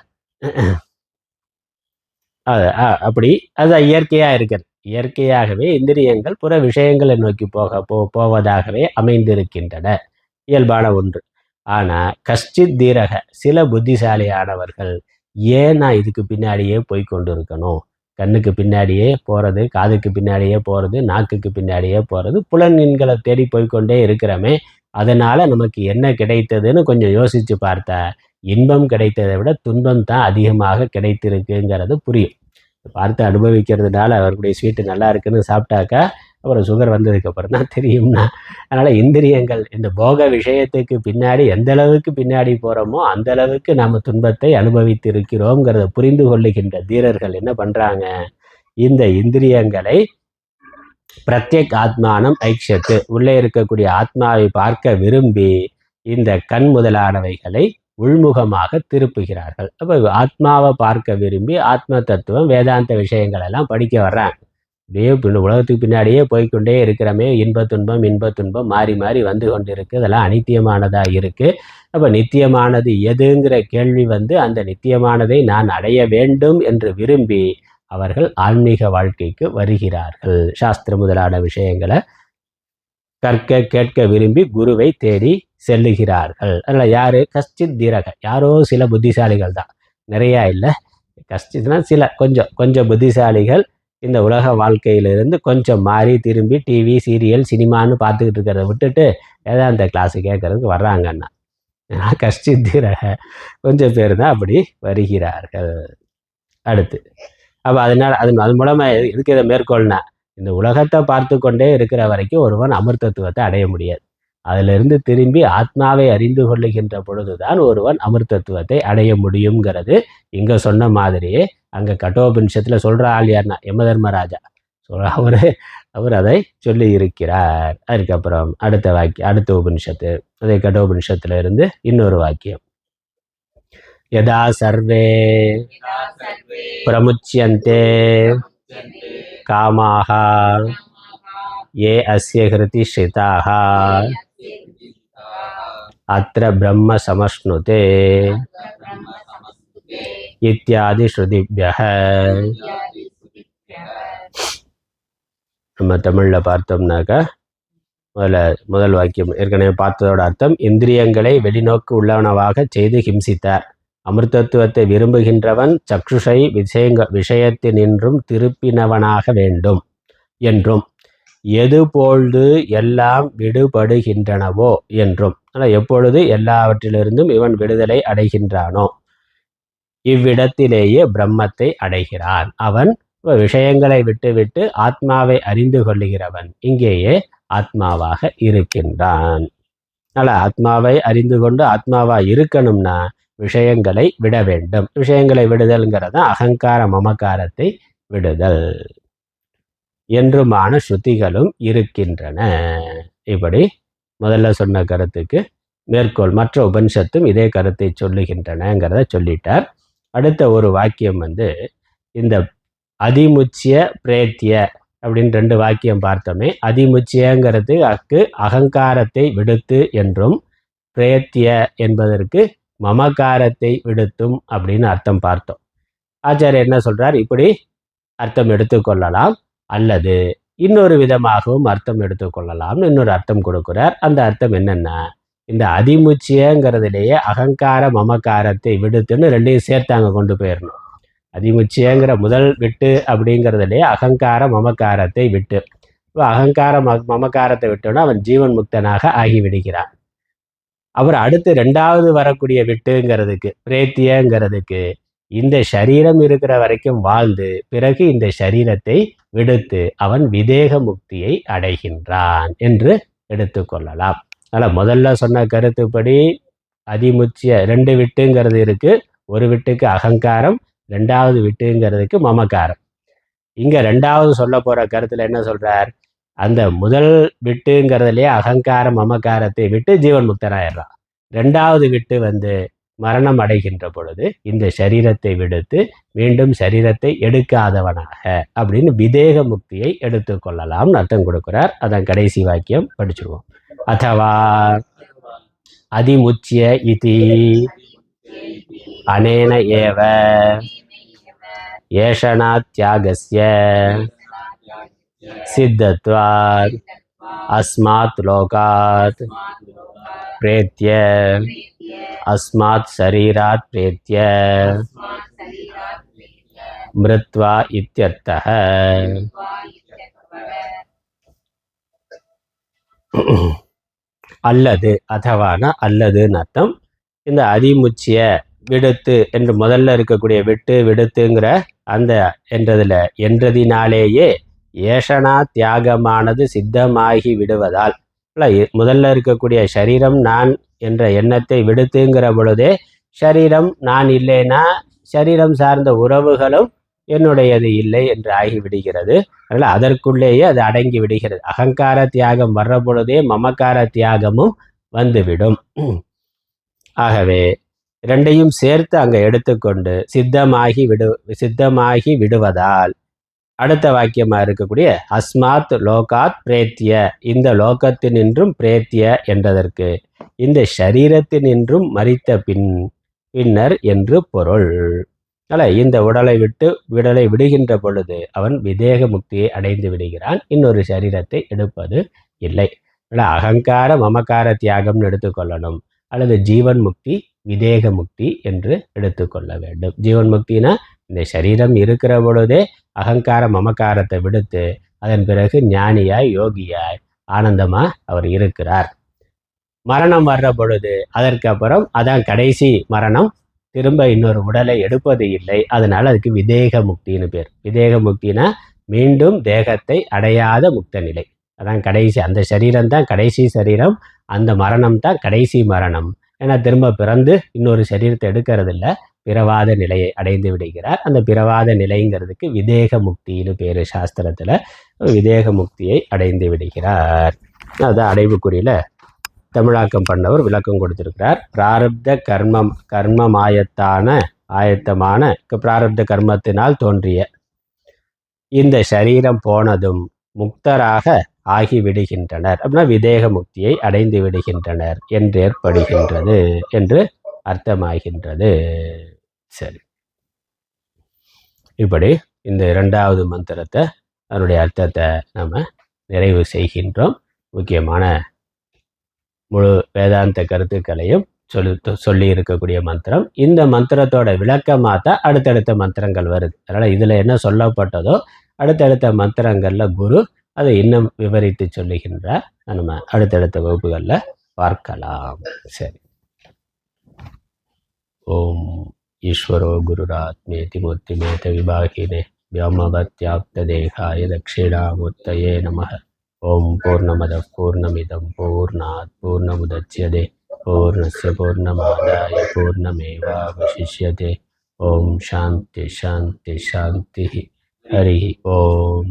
அப்படி அது இயற்கையாக இருக்கிறது. இயற்கையாகவே இந்திரியங்கள் புற விஷயங்களை நோக்கி போவதாகவே அமைந்திருக்கின்றன, இயல்பான ஒன்று. ஆனால் கஷ்டித் தீரக, சில புத்திசாலியானவர்கள் ஏன் நான் இதுக்கு பின்னாடியே போய் கொண்டு இருக்கணும், கண்ணுக்கு பின்னாடியே போகிறது, காதுக்கு பின்னாடியே போகிறது, நாக்குக்கு பின்னாடியே போகிறது, புலன்களை தேடி போய்கொண்டே இருக்கிறோமே, அதனால் நமக்கு என்ன கிடைத்ததுன்னு கொஞ்சம் யோசித்து பார்த்தா இன்பம் கிடைத்ததை விட துன்பம் தான் அதிகமாக கிடைத்திருக்குங்கிறது புரியும். பார்த்து அனுபவிக்கிறதுனால அவர்களுடைய ஸ்வீட்டு நல்லா இருக்குன்னு சாப்பிட்டாக்கா அப்புறம் சுகர் வந்ததுக்கப்புறம் தான் தெரியும்னா. அதனால் இந்திரியங்கள் இந்த போக விஷயத்துக்கு பின்னாடி எந்த அளவுக்கு பின்னாடி போகிறோமோ அந்த அளவுக்கு நாம் துன்பத்தை அனுபவித்து இருக்கிறோங்கிறத புரிந்து கொள்ளுகின்ற தீரர்கள் என்ன பண்ணுறாங்க, இந்த இந்திரியங்களை பிரத்யேக் ஆத்மானம் ஐக்ஷத்து, உள்ளே இருக்கக்கூடிய ஆத்மாவை பார்க்க விரும்பி இந்த கண் முதலானவைகளை உள்முகமாக திருப்புகிறார்கள். அப்போ ஆத்மாவை பார்க்க விரும்பி ஆத்ம தத்துவம், வேதாந்த விஷயங்கள் எல்லாம் படிக்க வர்றாங்க. அப்படியே உலகத்துக்கு பின்னாடியே போய்கொண்டே இருக்கிறமே, இன்ப துன்பம் மாறி மாறி வந்து கொண்டு இருக்குது. அதெல்லாம் அனித்தியமானதாக இருக்குது. அப்போ நித்தியமானது எதுங்கிற கேள்வி அந்த நித்தியமானதை நான் அடைய வேண்டும் என்று விரும்பி அவர்கள் ஆன்மீக வாழ்க்கைக்கு வருகிறார்கள். சாஸ்திர முதலான விஷயங்களை கற்க கேட்க விரும்பி குருவை தேடி செல்லுகிறார்கள். அதில் யார், கஷ்டித் தீரக, யாரோ சில புத்திசாலிகள் தான், நிறையா இல்லை. கஷ்டித்னா சில கொஞ்சம் புத்திசாலிகள் இந்த உலக வாழ்க்கையிலிருந்து கொஞ்சம் மாறி திரும்பி டிவி சீரியல் சினிமான்னு பார்த்துக்கிட்டு இருக்கிறத விட்டுட்டு வேதாந்த கிளாஸு கேட்கறதுக்கு வர்றாங்கன்னா கஷ்டித் தீரக கொஞ்சம் பேர் தான் அப்படி வருகிறார்கள். அடுத்து அப்போ அது மூலமாக எதுக்கு இதை மேற்கொள்னா, இந்த உலகத்தை பார்த்து கொண்டே இருக்கிற வரைக்கும் ஒருவன் அமிர்தத்துவத்தை அடைய முடியாது. அதிலிருந்து திரும்பி ஆத்மாவை அறிந்து கொள்ளுகின்ற பொழுதுதான் ஒருவன் அமிர்தத்துவத்தை அடைய முடியுங்கிறது இங்கே சொன்ன மாதிரியே அங்கே கட்டோபனிஷத்தில் சொல்கிற ஆள் யார்னா யமதர்மராஜா. அவர் அதை சொல்லி இருக்கிறார். அதுக்கப்புறம் அடுத்த உபனிஷத்து, அதே கட்டோபனிஷத்துல இருந்து இன்னொரு வாக்கியம். யதா சர்வே பிரமுச்சியந்தே காமாக ஏ அஸ்ய ஹிருதி ஸ்ரிதாக அத்ர பிரம்ம சமஷ்ணுதே இத்யாதி ஸ்ருதிப்யஹ. நம்ம தமிழில் பார்த்தோம்னாக்கா முதல் வாக்கியம் ஏற்கனவே பார்த்ததோட அர்த்தம், இந்திரியங்களை வெளிநோக்கு உள்ளவனவாக செய்து ஹிம்சித்தார். அமிர்தத்துவத்தை விரும்புகின்றவன் சக்ஷுஷை விஷயத்தினின்றும் திருப்பினவனாக வேண்டும் என்றும், எதுபோழ்து எல்லாம் விடுபடுகின்றனவோ என்றும், ஆனால் எப்பொழுது எல்லாவற்றிலிருந்தும் இவன் விடுதலை அடைகின்றானோ இவ்விடத்திலேயே பிரம்மத்தை அடைகிறான். அவன் விஷயங்களை விட்டுவிட்டு ஆத்மாவை அறிந்து கொள்ளுகிறவன் இங்கேயே ஆத்மாவாக இருக்கின்றான். அதனால் ஆத்மாவை அறிந்து கொண்டு ஆத்மாவா இருக்கணும்னா விஷயங்களை விட வேண்டும். விஷயங்களை விடுதல்ங்கிறத அகங்கார மமக்காரத்தை விடுதல் என்றுமான ஸ்ருதிகளும் இருக்கின்றன. இப்படி முதல்ல சொன்ன கருத்துக்கு மேற்கோள் மற்ற உபனிஷத்தும் இதே கருத்தை சொல்லுகின்றனங்கிறத சொல்லிட்டார். அடுத்த ஒரு வாக்கியம் இந்த அதிமுச்சிய பிரேத்திய அப்படின்னு 2 வாக்கியம் பார்த்தோமே. அதிமுச்சியங்கிறது அகங்காரத்தை விடுத்து என்றும், பிரேத்திய என்பதற்கு மமகாரத்தை விடுத்தும் அப்படின்னு அர்த்தம் பார்த்தோம். ஆச்சாரியர் என்ன சொல்றார், இப்படி அர்த்தம் எடுத்துக்கொள்ளலாம், அல்லது இன்னொரு விதமாகவும் அர்த்தம் எடுத்துக்கொள்ளலாம்னு இன்னொரு அர்த்தம் கொடுக்குறார். அந்த அர்த்தம் என்னன்னா, இந்த அதிமுச்சியங்கிறதுலேயே அகங்கார மமக்காரத்தை விடுத்துன்னு 2ஐயும் சேர்த்தாங்க கொண்டு போயிடணும். அதிமுச்சியங்கிற முதல் விட்டு அப்படிங்கிறதுலேயே அகங்கார மமக்காரத்தை விட்டு, இப்போ அகங்கார மமக்காரத்தை விட்டோன்னா அவன் ஜீவன் முக்தனாக ஆகிவிடுகிறான். அப்புறம் அடுத்து 2வது வரக்கூடிய விட்டுங்கிறதுக்கு பிரேத்தியங்கிறதுக்கு இந்த சரீரம் இருக்கிற வரைக்கும் வாழ்ந்து பிறகு இந்த சரீரத்தை விடுத்து அவன் விதேக முக்தியை அடைகின்றான் என்று எடுத்துக்கொள்ளலாம். அதனால் முதல்ல சொன்ன கருத்துப்படி அதிமுச்சிய 2 விட்டுங்கிறது இருக்கு. ஒரு விட்டுக்கு அகங்காரம், 2வது விட்டுங்கிறதுக்கு மமகாரம். இங்க 2வது சொல்ல போற கருத்துல என்ன சொல்றார்? அந்த முதல் விட்டுங்கிறதுலயே அகங்கார மமகாரத்தை விட்டு ஜீவன் முக்தனாயிடுறான். 2வது விட்டு மரணம் அடைகின்ற பொழுது இந்த சரீரத்தை விடுத்து மீண்டும் சரீரத்தை எடுக்காதவனாக அப்படின்னு விதேக முக்தியை எடுத்துக்கொள்ளலாம்னு அர்த்தம் கொடுக்கிறார். அதன் கடைசி வாக்கியம் படிச்சிருவோம். அதவா அதிமுச்சிய இதி அனேன ஏவ ஏஷனாத்யாகஸ்ய சித்தத்வாத் அஸ்மாத் லோகாத் பிரேத்ய அஸ்மாத் சரீராத் பிரேத்ய மிருத்வா இத்யர்த்தः. அல்லது அதவான அல்லதுன்னு அர்த்தம். இந்த அதிமுச்சிய விடுத்து என்று முதல்ல இருக்கக்கூடிய விட்டு விடுத்துங்கிற அந்த என்றதினாலேயே ஏஷனா தியாகமானது சித்தமாகி விடுவதால் முதல்ல இருக்கக்கூடிய சரீரம் நான் என்ற எண்ணத்தை விடுத்துங்கிற பொழுதே சரீரம் நான் இல்லைன்னா சரீரம் சார்ந்த உறவுகளும் என்னுடையது இல்லை என்று ஆகிவிடுகிறது. அதனால் அதற்குள்ளேயே அது அடங்கி விடுகிறது. அகங்கார தியாகம் வர்ற பொழுதே மமக்கார தியாகமும் வந்துவிடும். ஆகவே 2ஐயும் சேர்த்து அங்கே எடுத்துக்கொண்டு சித்தமாகி விடுவதால் அடுத்த வாக்கியமா இருக்கக்கூடிய அஸ்மாத் லோகாத் பிரேத்திய, இந்த லோகத்தினின்றும் பிரேத்திய என்றதற்கு இந்த சரீரத்தினின்றும் மரித்த பின்னர் என்று பொருள். இந்த உடலை விடுகின்ற பொழுது அவன் விதேக முக்தியை அடைந்து விடுகிறான். இன்னொரு சரீரத்தை எடுப்பது இல்லை. அகங்கார மமக்கார தியாகம்னு எடுத்துக்கொள்ளணும், அல்லது ஜீவன் முக்தி விதேக முக்தி என்று எடுத்துக்கொள்ள வேண்டும். ஜீவன் முக்தினா இந்த சரீரம் இருக்கிற பொழுதே அகங்கார மமக்காரத்தை விடுத்து அதன் பிறகு ஞானியாய் யோகியாய் ஆனந்தமா அவர் இருக்கிறார். மரணம் வர்ற பொழுது அதற்கு அப்புறம் அதான் கடைசி மரணம், திரும்ப இன்னொரு உடலை எடுப்பது இல்லை. அதனால அதுக்கு விதேக முக்தின்னு பேர். விதேக முக்தினா மீண்டும் தேகத்தை அடையாத முக்த நிலை. அதான் கடைசி, அந்த சரீரம் தான் கடைசி சரீரம், அந்த மரணம் தான் கடைசி மரணம். ஏன்னா திரும்ப பிறந்து இன்னொரு சரீரத்தை எடுக்கிறது இல்லை, பிறவாத நிலையை அடைந்து விடுகிறார். அந்த பிறவாத நிலைங்கிறதுக்கு விதேக முக்தின்னு பேர். சாஸ்திரத்தில் விதேக முக்தியை அடைந்து விடுகிறார். அதுதான் அடைவுக்குறியில தமிழாக்கம் பண்ணவர் விளக்கம் கொடுத்திருக்கிறார். பிராரப்த ஆயத்தமான பிராரப்த கர்மத்தினால் தோன்றிய இந்த சரீரம் போனதும் முக்தராக ஆகிவிடுகின்றனர் அப்படின்னா விதேக முக்தியை அடைந்து விடுகின்றனர் என்று ஏற்படுகின்றது என்று அர்த்தமாகின்றது. சரி, இப்படி இந்த 2வது மந்திரத்தை அதனுடைய அர்த்தத்தை நம்ம நிறைவு செய்கின்றோம். முக்கியமான முழு வேதாந்த கருத்துக்களையும் சொல்லி இருக்கக்கூடிய மந்திரம். இந்த மந்திரத்தோட விளக்கமாக தான் அடுத்தடுத்த மந்திரங்கள் வருது. அதனால் இதில் என்ன சொல்லப்பட்டதோ அடுத்தடுத்த மந்திரங்களில் குரு அதை இன்னும் விவரித்து சொல்லுகின்றார். நம்ம அடுத்தடுத்த வகுப்புகளில் பார்க்கலாம். சரி. ஓம் ஈஸ்வரோ குருராத்மேதி மூர்த்திமேத விபாகினே व्योमवत्याप्तदेहाय दक्षिणामूर्तये नमः। ओम पूर्णमदः पूर्णमिदं पूर्णात् पूर्णमुदच्यते पूर्णस्य पूर्णमादाय पूर्णमेवावशिष्यते। ओम शांति शांति शांति। हरि ओम।